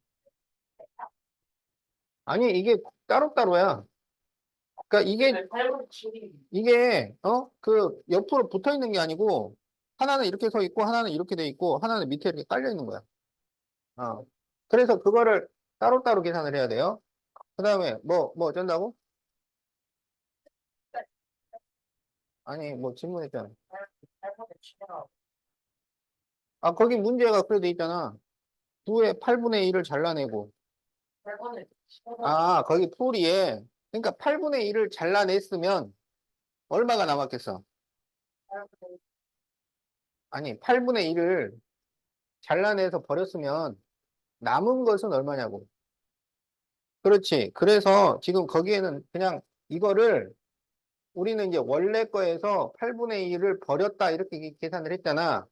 Speaker 1: 아니 이게 따로따로야. 그러니까
Speaker 2: 팔분 길이.
Speaker 1: 이게 그 옆으로 붙어 있는 게 아니고 하나는 이렇게 서 있고 하나는 이렇게 돼 있고 하나는 밑에 이렇게 깔려 있는 거야. 어. 그래서 그거를 따로따로 계산을 해야 돼요. 그다음에 뭐 어쩐다고? 아니 뭐 질문했잖아.
Speaker 2: 팔분의 7이라고.
Speaker 1: 아 거기 문제가 그래 돼 있잖아. 2의 8분의 1을 잘라내고
Speaker 2: 팔분의 7.
Speaker 1: 아 거기 풀이에 그러니까 8분의 1을 잘라냈으면 얼마가 남았겠어? 아니 8분의 1을 잘라내서 버렸으면 남은 것은 얼마냐고. 그렇지. 그래서 지금 거기에는 그냥 이거를 우리는 이제 원래 거에서 8분의 1을 버렸다 이렇게 계산을 했잖아.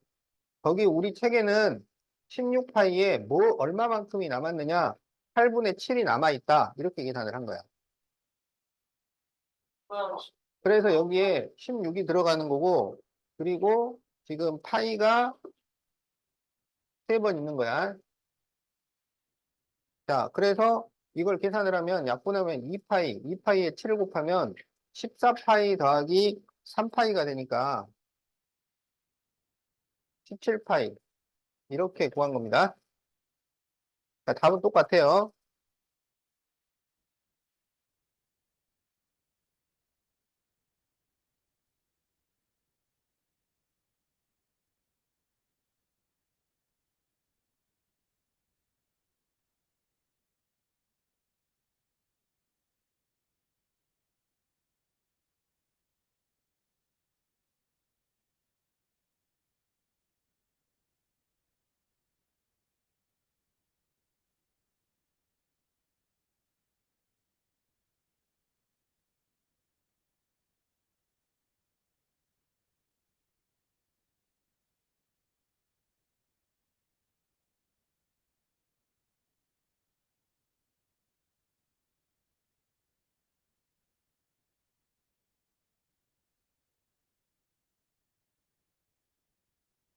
Speaker 1: 거기 우리 책에는 16파이에 뭐 얼마만큼이 남았느냐? 8분의 7이 남아있다. 이렇게 계산을 한 거야. 그래서 여기에 16이 들어가는 거고, 그리고 지금 파이가 3번 있는 거야. 자, 그래서 이걸 계산을 하면 약분하면 2파이, 2파이에 7을 곱하면 14파이 더하기 3파이가 되니까 17파이. 이렇게 구한 겁니다. 자, 답은 똑같아요.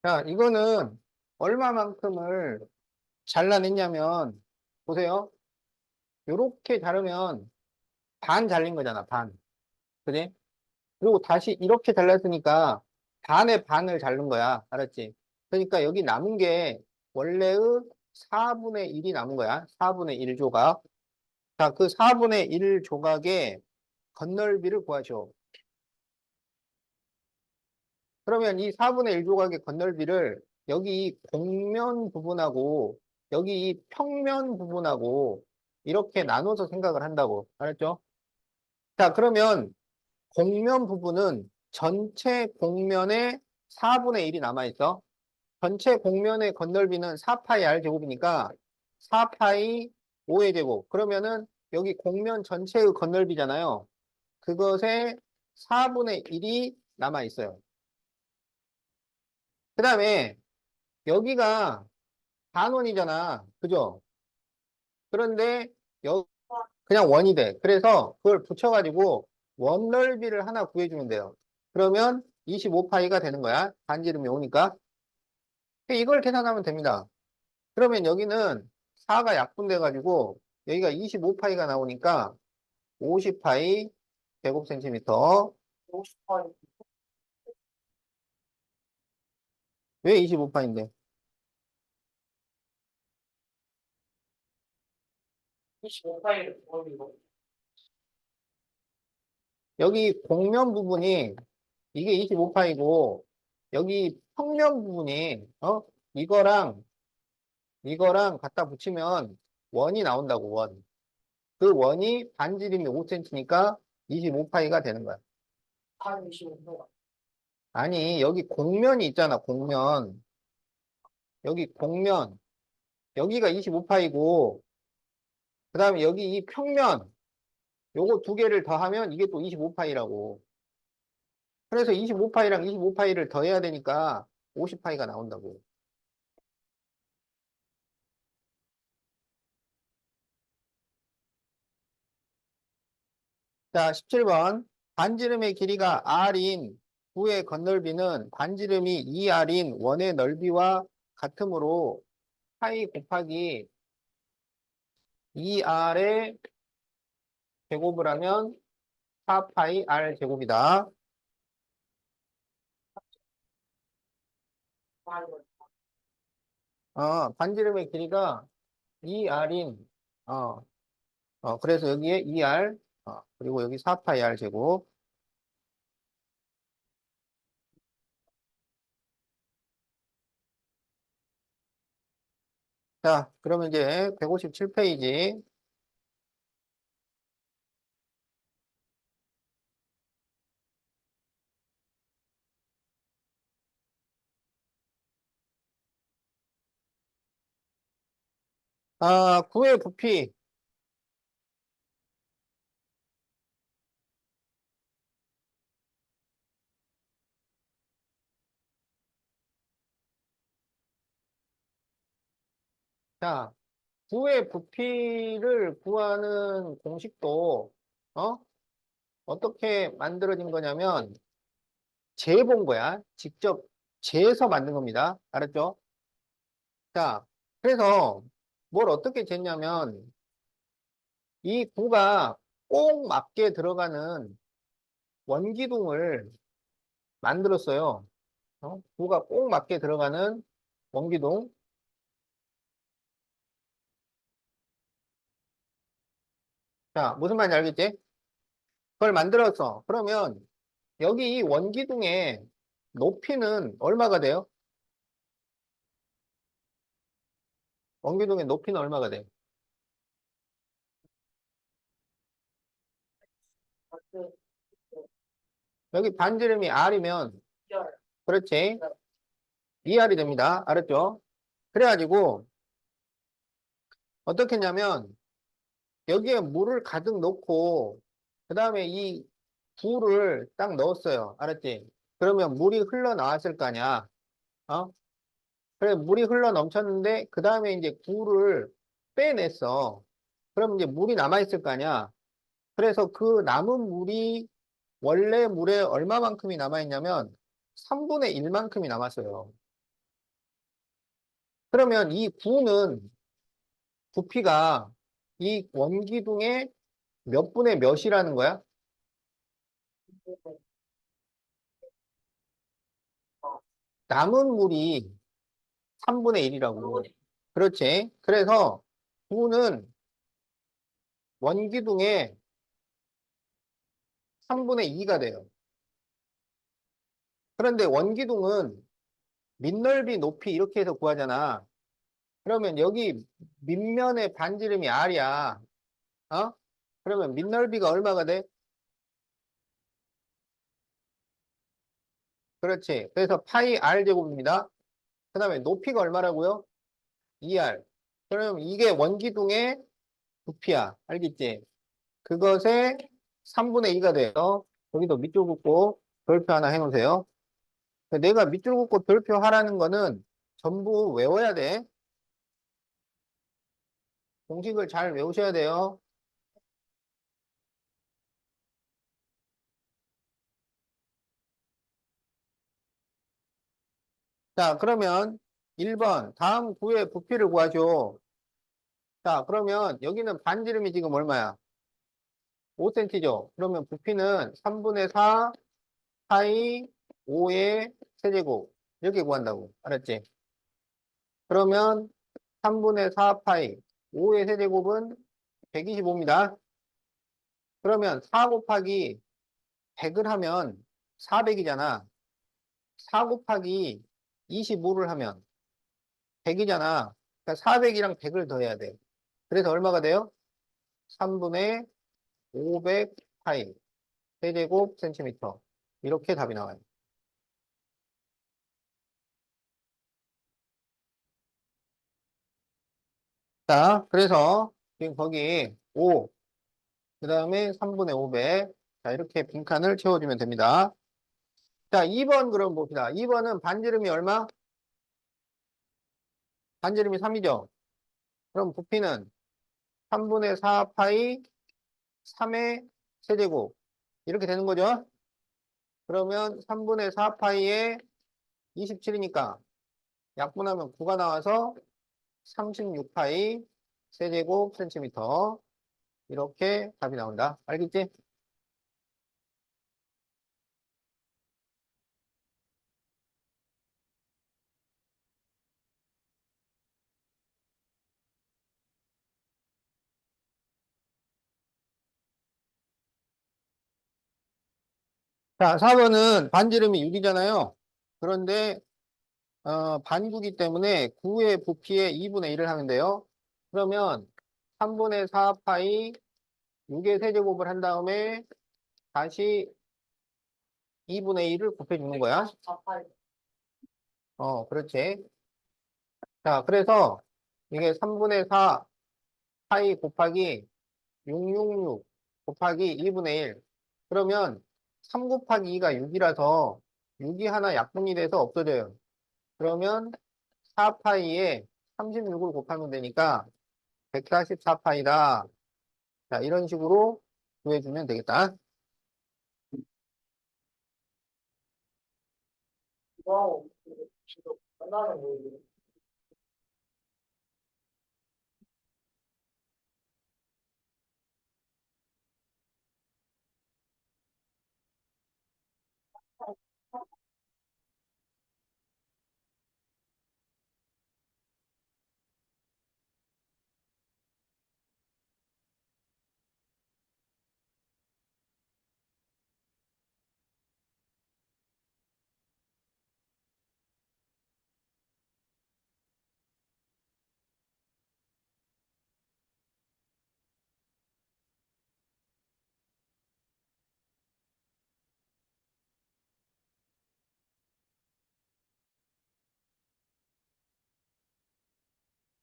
Speaker 1: 자, 이거는 얼마만큼을 잘라냈냐면, 보세요. 이렇게 자르면 반 잘린 거잖아, 반. 그지? 그리고 다시 이렇게 잘랐으니까 반의 반을 자른 거야. 알았지? 그러니까 여기 남은 게 원래의 4분의 1이 남은 거야. 4분의 1 조각. 자, 그 4분의 1 조각의 건널비를 구하죠. 그러면 이 4분의 1 조각의 건널비를 여기 이 곡면 부분하고 여기 이 평면 부분하고 이렇게 나눠서 생각을 한다고. 알았죠? 자, 그러면 곡면 부분은 전체 곡면의 4분의 1이 남아있어. 전체 곡면의 건널비는 4파이 r 제곱이니까 4파이 5의 제곱. 그러면은 여기 곡면 전체의 건널비잖아요. 그것의 4분의 1이 남아있어요. 그 다음에 여기가 반원이잖아. 그죠? 그런데 그냥 원이 돼. 그래서 그걸 붙여가지고 원 넓이를 하나 구해주면 돼요. 그러면 25파이가 되는 거야. 반지름이 오니까. 이걸 계산하면 됩니다. 그러면 여기는 4가 약분돼가지고 여기가 25파이가 나오니까 50파이 제곱센티미터.
Speaker 2: 50파이.
Speaker 1: 왜 25파인데?
Speaker 2: 25파이를 버리고.
Speaker 1: 여기 곡면 부분이 이게 25파이고 여기 평면 부분이 이거랑 갖다 붙이면 원이 나온다고 원. 그 원이 반지름이 5cm니까 25파이가 되는 거야.
Speaker 2: 반 25도.
Speaker 1: 아니 여기 곡면이 있잖아 곡면. 여기 곡면 여기가 25파이고 그 다음에 여기 이 평면 요거 두 개를 더하면 이게 또 25파이라고. 그래서 25파이랑 25파이를 더해야 되니까 50파이가 나온다고. 자, 17번. 반지름의 길이가 R인 구의 건널비는 반지름이 2R인 원의 넓이와 같으므로 파이 곱하기 2R의 제곱을 하면 4파이 R 제곱이다. 반지름의 길이가 2R인, 그래서 여기에 2R, 그리고 여기 4파이 R 제곱. 자, 그러면 이제 157페이지. 구의 부피. 자, 구의 부피를 구하는 공식도, 어? 어떻게 만들어진 거냐면, 재본 거야. 직접 재서 만든 겁니다. 알았죠? 자, 그래서 뭘 어떻게 쟀냐면, 이 구가 꼭 맞게 들어가는 원기둥을 만들었어요. 구가 꼭 맞게 들어가는 원기둥. 자, 무슨 말인지 알겠지? 그걸 만들었어. 그러면 여기 이 원기둥의 높이는 얼마가 돼요? 원기둥의 높이는 얼마가 돼?
Speaker 2: 그
Speaker 1: 여기 반지름이 R이면,
Speaker 2: 열.
Speaker 1: 그렇지? 2R이 됩니다. 알았죠? 그래가지고, 어떻게 했냐면, 여기에 물을 가득 넣고, 그 다음에 이 불을 딱 넣었어요. 알았지? 그러면 물이 흘러나왔을 거 아니야. 어? 그래, 물이 흘러 넘쳤는데, 그 다음에 이제 굴을 빼냈어. 그럼 이제 물이 남아있을 거 아니야. 그래서 그 남은 물이 원래 물에 얼마만큼이 남아있냐면, 3분의 1만큼이 남았어요. 그러면 이 부는 부피가 이 원기둥의 몇 분의 몇이라는 거야? 남은 물이 3분의 1이라고. 그렇지. 그래서 부는 원기둥의 3분의 2가 돼요. 그런데 원기둥은 밑넓이 높이 이렇게 해서 구하잖아. 그러면 여기 밑면의 반지름이 R이야. 어? 그러면 밑넓이가 얼마가 돼? 그렇지. 그래서 파이 R 제곱입니다. 그 다음에 높이가 얼마라고요? 2R. 그럼 이게 원기둥의 부피야. 알겠지? 그것의 3분의 2가 돼요. 여기도 밑줄 긋고 별표 하나 해놓으세요. 내가 밑줄 긋고 별표 하라는 거는 전부 외워야 돼. 공식을 잘 외우셔야 돼요. 자, 그러면 1번 다음 구의 부피를 구하죠. 자, 그러면 여기는 반지름이 지금 얼마야? 5cm죠. 그러면 부피는 3분의 4 파이 5의 세제곱 이렇게 구한다고. 알았지? 그러면 3분의 4 파이 5의 세제곱은 125입니다. 그러면 4 곱하기 100을 하면 400이잖아. 4 곱하기 25를 하면 100이잖아. 그러니까 400이랑 100을 더해야 돼. 그래서 얼마가 돼요? 3분의 500 파이 세제곱 센티미터. 이렇게 답이 나와요. 자, 그래서 지금 거기 5, 그 다음에 3분의 500. 자, 이렇게 빈칸을 채워주면 됩니다. 자, 2번 그럼 봅시다. 2번은 반지름이 얼마? 반지름이 3이죠. 그럼 부피는 3분의 4 파이 3의 세제곱. 이렇게 되는 거죠. 그러면 3분의 4 파이에 27이니까 약분하면 9가 나와서 36 파이 세제곱 센티미터. 이렇게 답이 나온다. 알겠지? 자, 4번은 반지름이 6이잖아요. 그런데 반구기 때문에 9의 부피의 2분의 1을 하면 돼요. 그러면 3분의 4 파이 6의 세제곱을 한 다음에 다시 2분의 1을 곱해주는 거야.
Speaker 2: 44파이.
Speaker 1: 그렇지. 자, 그래서 이게 3분의 4 파이 곱하기 666 곱하기 2분의 1. 그러면 3 곱하기 2가 6이라서 6이 하나 약분이 돼서 없어져요. 그러면 4파이에 36을 곱하면 되니까 144파이다. 자, 이런 식으로 구해주면 되겠다.
Speaker 2: 와우. 지금 만나는 거예요.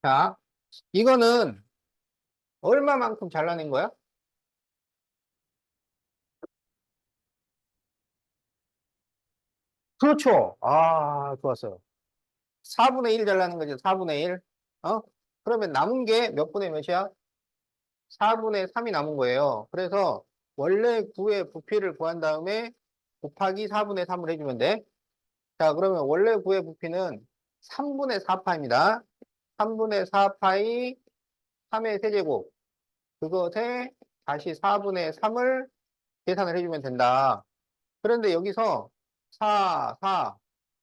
Speaker 1: 자, 이거는 얼마만큼 잘라낸 거야? 그렇죠. 아, 좋았어요. 4분의 1 잘라낸 거죠. 4분의 1. 어? 그러면 남은 게 몇 분의 몇이야? 4분의 3이 남은 거예요. 그래서 원래 9의 부피를 구한 다음에 곱하기 4분의 3을 해주면 돼. 자, 그러면 원래 9의 부피는 3분의 4파입니다. 3분의 4파이 3의 세제곱. 그것에 다시 4분의 3을 계산을 해주면 된다. 그런데 여기서 4, 4,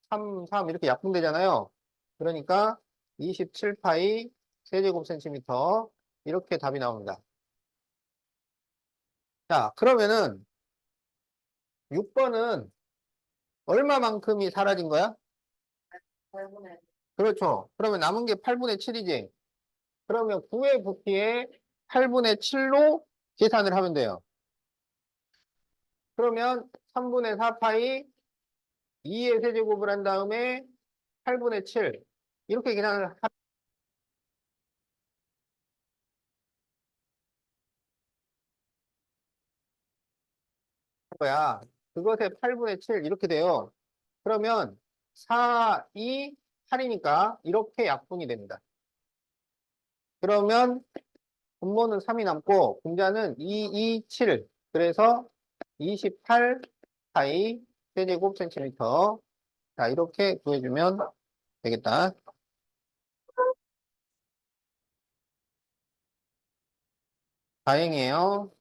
Speaker 1: 3, 3 이렇게 약분되잖아요. 그러니까 27파이 세제곱 센티미터 이렇게 답이 나옵니다. 자, 그러면은 6번은 얼마만큼이 사라진 거야?
Speaker 2: 8분의
Speaker 1: 그렇죠. 그러면 남은 게 8분의 7이지. 그러면 9의 부피에 8분의 7로 계산을 하면 돼요. 그러면 3분의 4파이 2의 세제곱을 한 다음에 8분의 7 이렇게 계산을 할 거야. 그것에 8분의 7 이렇게 돼요. 그러면 4, 2, 8이니까 이렇게 약분이 됩니다. 그러면 분모는 3이 남고 분자는 2, 2, 7. 그래서 28 파이 세제곱 센티미터. 자, 이렇게 구해주면 되겠다. 다행이에요.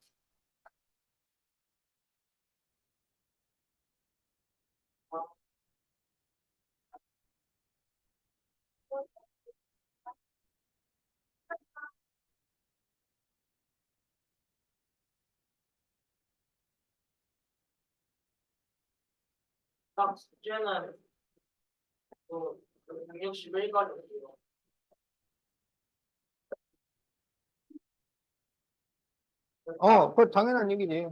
Speaker 2: 딱 숙제는 그 161까지 해요.
Speaker 1: 그거 당연한 얘기지.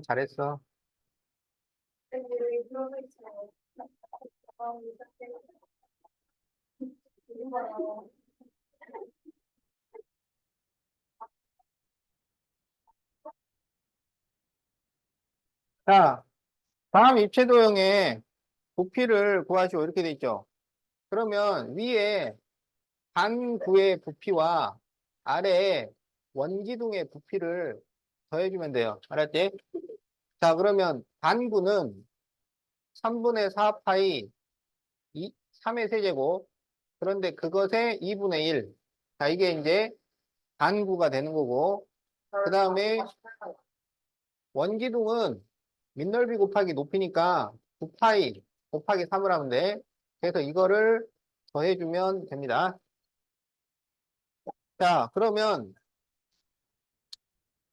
Speaker 1: 잘했어. 자, 다음 입체 도형의 부피를 구하시오. 이렇게 돼 있죠. 그러면 위에 반구의 부피와 아래에 원기둥의 부피를 더해주면 돼요. 알았지? 자, 그러면 반구는 3분의 4 파이 3의 세제곱. 그런데 그것의 2분의 1. 자, 이게 이제 반구가 되는 거고. 그 다음에 원기둥은 밑넓이 곱하기 높이니까 9파이 곱하기 3을 하면 돼. 그래서 이거를 더해주면 됩니다. 자, 그러면,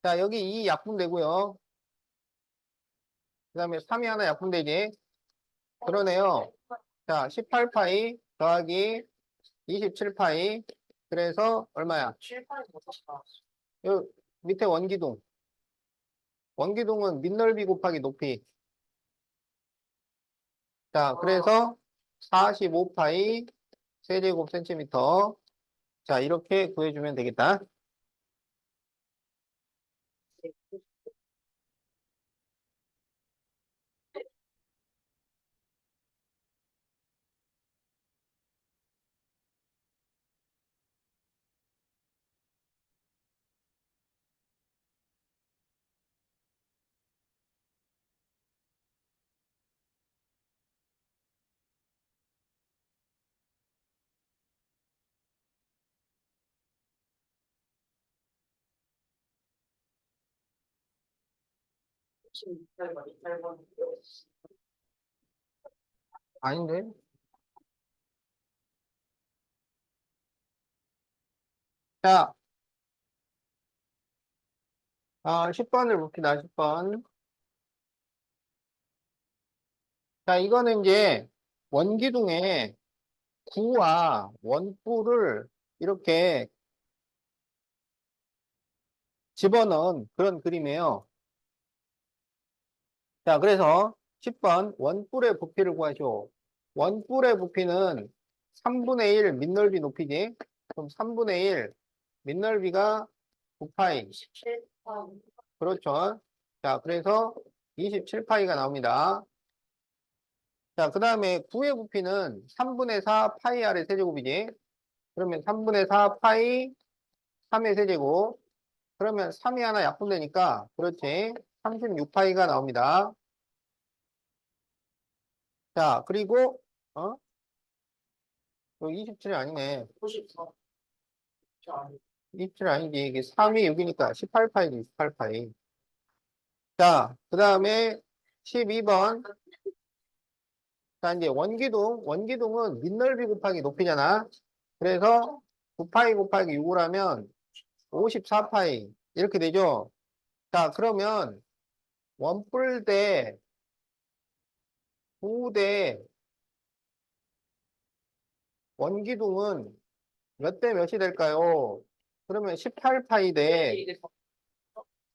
Speaker 1: 자, 여기 이 약분되고요. 그 다음에 3이 하나 약분되지. 그러네요. 자, 18파이 더하기 27파이. 그래서 얼마야?
Speaker 2: 7판이 못 쳤다.
Speaker 1: 요 밑에 원기둥. 원기둥은 밑넓이 곱하기 높이. 자, 그래서 45파이 세제곱 센티미터. 자, 이렇게 구해주면 되겠다. 아닌데? 자, 10번을 봅시다. 10번. 자, 이거는 이제 원기둥에 구와 원뿔을 이렇게 집어넣은 그런 그림이에요. 자, 그래서 10번 원뿔의 부피를 구하시오. 원뿔의 부피는 3분의 1 밑넓이 높이지. 그럼 3분의 1 밑넓이가 9파이.
Speaker 2: 7판.
Speaker 1: 그렇죠. 자, 그래서 27파이가 나옵니다. 자, 그 다음에 9의 부피는 3분의 4 파이 r의 세제곱이지. 그러면 3분의 4 파이 3의 세제곱. 그러면 3이 하나 약분되니까, 그렇지. 36파이가 나옵니다. 자, 그리고, 27이 아니네.
Speaker 2: 94.
Speaker 1: 27 아니지. 이게 3이 6이니까 18파이지, 18파이. 자, 그 다음에 12번. 자, 이제 원기둥은 밑넓이 곱하기 높이잖아. 그래서 9파이 곱하기 6을 하면 54파이. 이렇게 되죠. 자, 그러면 원뿔 대 9 대 원기둥은 몇 대 몇이 될까요? 그러면 18파이 대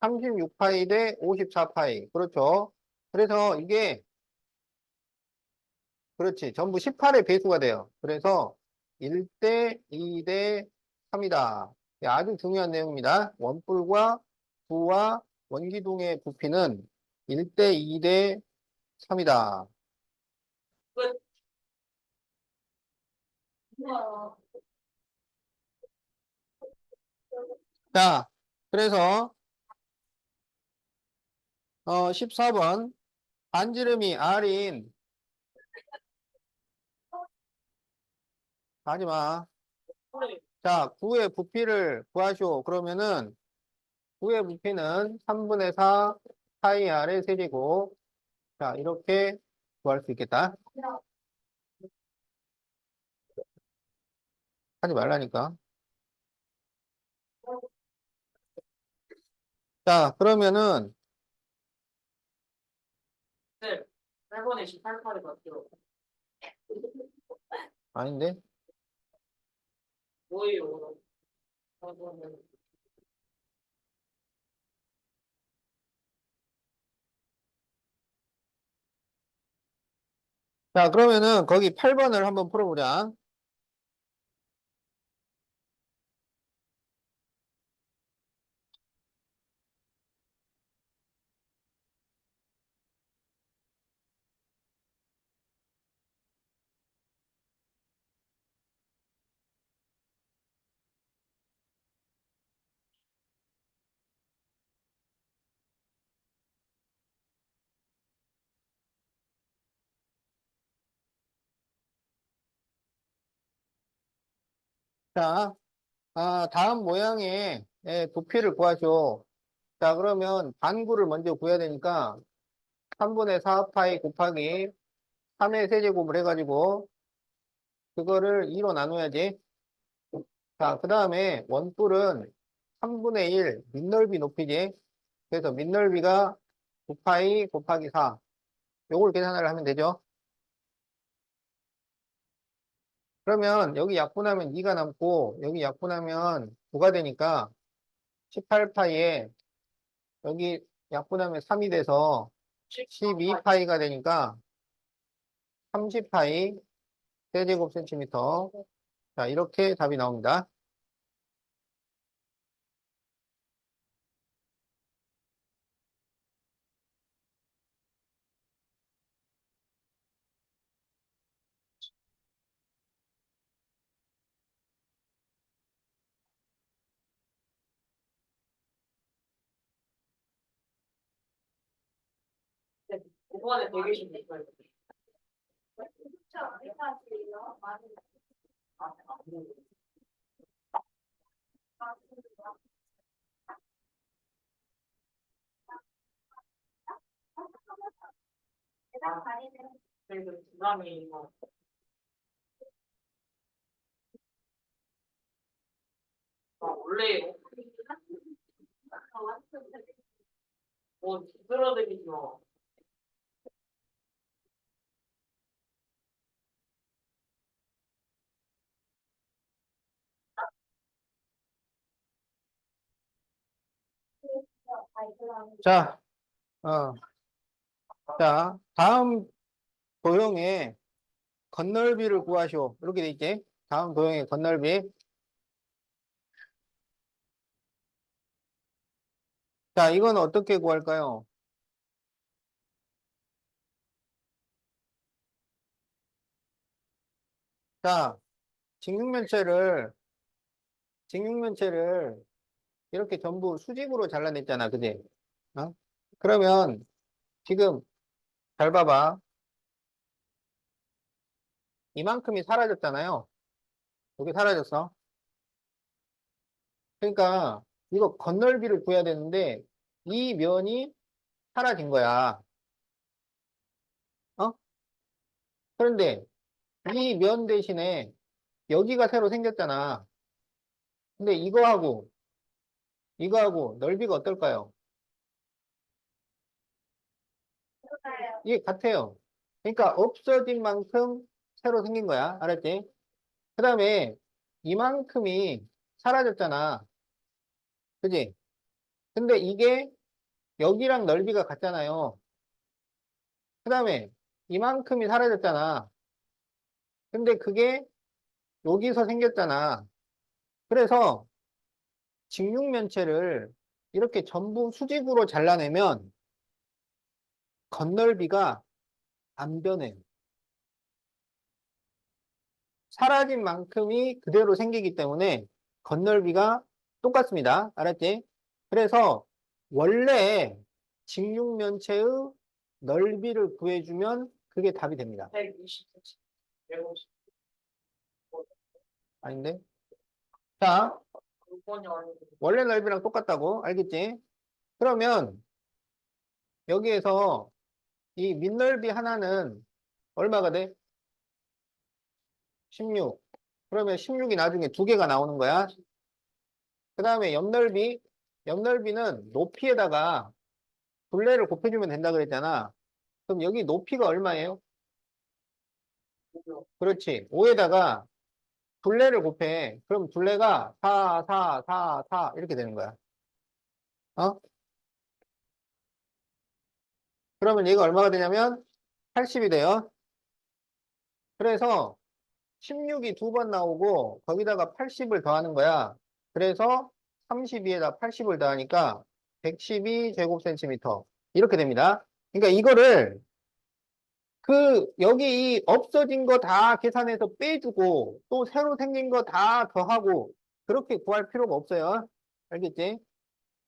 Speaker 1: 36파이 대 54파이. 그렇죠. 그래서 이게, 그렇지. 전부 18의 배수가 돼요. 그래서 1대 2 대 3이다. 아주 중요한 내용입니다. 원뿔과 부와 원기둥의 부피는 1대 2 대 3이다.
Speaker 2: 끝.
Speaker 1: 자, 그래서 14번 반지름이 R인 하지마. 자, 9의 부피를 구하시오. 그러면은 9의 부피는 3분의 4 파이 R의 세제곱. 자, 이렇게 구할 수 있겠다. 하지 말라니까. 자, 그러면은,
Speaker 2: 네. 8번에 18파리 맞죠?
Speaker 1: 아닌데?
Speaker 2: 뭐예요? 8번은
Speaker 1: 자, 그러면은 거기 8번을 한번 풀어보자. 자, 다음 모양의 부피를 구하시오. 자, 그러면 반구를 먼저 구해야 되니까 3분의 4파이 곱하기 3의 세제곱을 해가지고 그거를 2로 나눠야지. 자, 그 다음에 원뿔은 3분의 1 밑넓이 높이지. 그래서 밑넓이가 9파이 곱하기 4. 요걸 계산을 하면 되죠. 그러면 여기 약분하면 2가 남고 여기 약분하면 9가 되니까 18파이에 여기 약분하면 3이 돼서 12파이가 되니까 30파이 세제곱 센티미터. 자, 이렇게 답이 나옵니다.
Speaker 2: 네. 5번에 126파리.
Speaker 3: 그쵸? 여기까지예요. 맞아요. 대답 아니면
Speaker 2: 그래서 그다음에 이거 원래요? 뭐 두드러뜨리죠.
Speaker 1: 자, 어, 자, 다음 도형의 건널비를 구하시오. 이렇게 돼 있지? 다음 도형의 건널비. 자, 이건 어떻게 구할까요? 자, 직육면체를 이렇게 전부 수직으로 잘라냈잖아. 그지? 어? 그러면 지금 잘 봐봐. 이만큼이 사라졌잖아요. 여기 사라졌어. 그러니까 이거 건널비를 구해야 되는데 이 면이 사라진 거야. 어? 그런데 이 면 대신에 여기가 새로 생겼잖아. 근데 이거하고 넓이가 어떨까요? 이게 같아요. 그러니까 없어진 만큼 새로 생긴 거야. 알았지? 그 다음에 이만큼이 사라졌잖아. 그지? 근데 이게 여기랑 넓이가 같잖아요. 그 다음에 이만큼이 사라졌잖아. 근데 그게 여기서 생겼잖아. 그래서 직육면체를 이렇게 전부 수직으로 잘라내면 겉넓이가 안 변해요. 사라진 만큼이 그대로 생기기 때문에 겉넓이가 똑같습니다. 알았지? 그래서 원래 직육면체의 넓이를 구해주면 그게 답이 됩니다.
Speaker 2: 120cm. 150.
Speaker 1: 아닌데? 자,
Speaker 2: 6번이 아니고
Speaker 1: 원래 넓이랑 똑같다고 알겠지? 그러면 여기에서 이 밑넓이 하나는 얼마가 돼? 16. 그러면 16이 나중에 두 개가 나오는 거야. 그 다음에 옆넓이는 높이에다가 둘레를 곱해주면 된다 그랬잖아. 그럼 여기 높이가 얼마예요? 그렇지. 5에다가 둘레를 곱해. 그럼 둘레가 4, 4, 4, 4 이렇게 되는 거야. 어? 그러면 얘가 얼마가 되냐면 80이 돼요. 그래서 16이 두 번 나오고 거기다가 80을 더하는 거야. 그래서 32에다 80을 더하니까 112 제곱센티미터 이렇게 됩니다. 그러니까 이거를 여기 이 없어진 거 다 계산해서 빼주고 또 새로 생긴 거 다 더하고 그렇게 구할 필요가 없어요. 알겠지?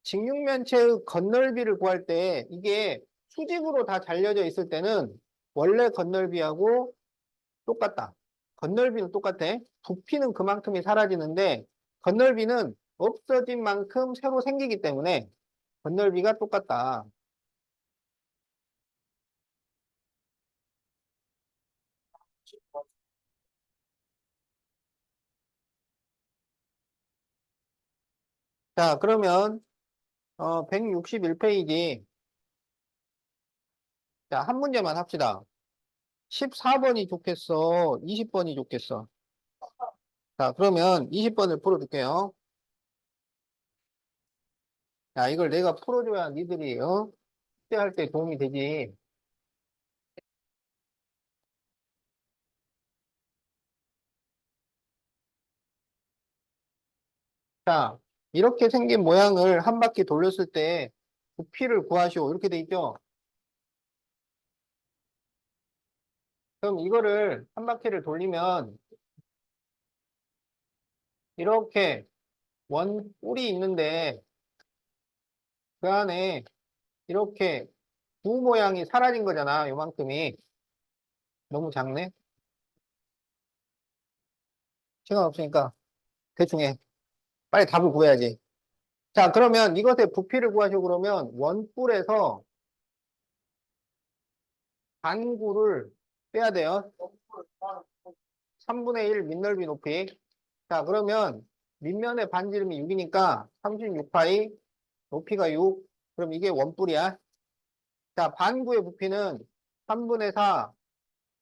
Speaker 1: 직육면체의 건널비를 구할 때 이게 수직으로 다 잘려져 있을 때는 원래 건널비하고 똑같다. 건널비는 똑같아. 부피는 그만큼이 사라지는데 건널비는 없어진 만큼 새로 생기기 때문에 건널비가 똑같다. 자, 그러면 161페이지. 자, 한 문제만 합시다. 14번이 좋겠어? 20번이 좋겠어? 자, 그러면 20번을 풀어줄게요. 야, 이걸 내가 풀어줘야 니들이, 숙제할 때 도움이 되지. 자, 이렇게 생긴 모양을 한 바퀴 돌렸을 때 부피를 구하시오. 이렇게 돼 있죠? 그럼 이거를 한 바퀴를 돌리면 이렇게 원 뿔이 있는데 그 안에 이렇게 두 모양이 사라진 거잖아. 요만큼이. 너무 작네. 시간 없으니까 대충 해. 빨리 답을 구해야지. 자, 그러면 이것의 부피를 구하시오. 그러면 원뿔에서 반구를 빼야 돼요. 3분의 1 밑넓이 높이. 자, 그러면 밑면의 반지름이 6이니까 36파이, 높이가 6. 그럼 이게 원뿔이야. 자, 반구의 부피는 3분의 4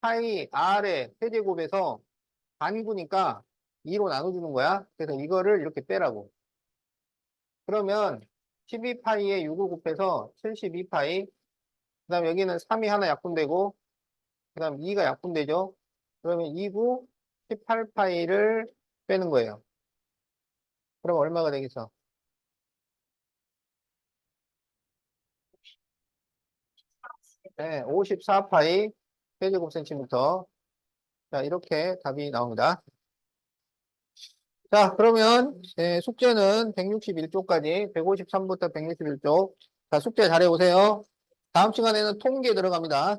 Speaker 1: 파이 r의 세제곱에서 반구니까 2로 나눠주는 거야. 그래서 이거를 이렇게 빼라고. 그러면 12파이에 6을 곱해서 72파이. 그 다음 여기는 3이 하나 약분되고, 그 다음 2가 약분되죠. 그러면 2구 18파이를 빼는 거예요. 그럼 얼마가 되겠어? 네, 54파이 세제곱 센티미터. 자, 이렇게 답이 나옵니다. 자, 그러면 숙제는 161쪽까지, 153부터 161쪽. 자, 숙제 잘해오세요. 다음 시간에는 통계 들어갑니다.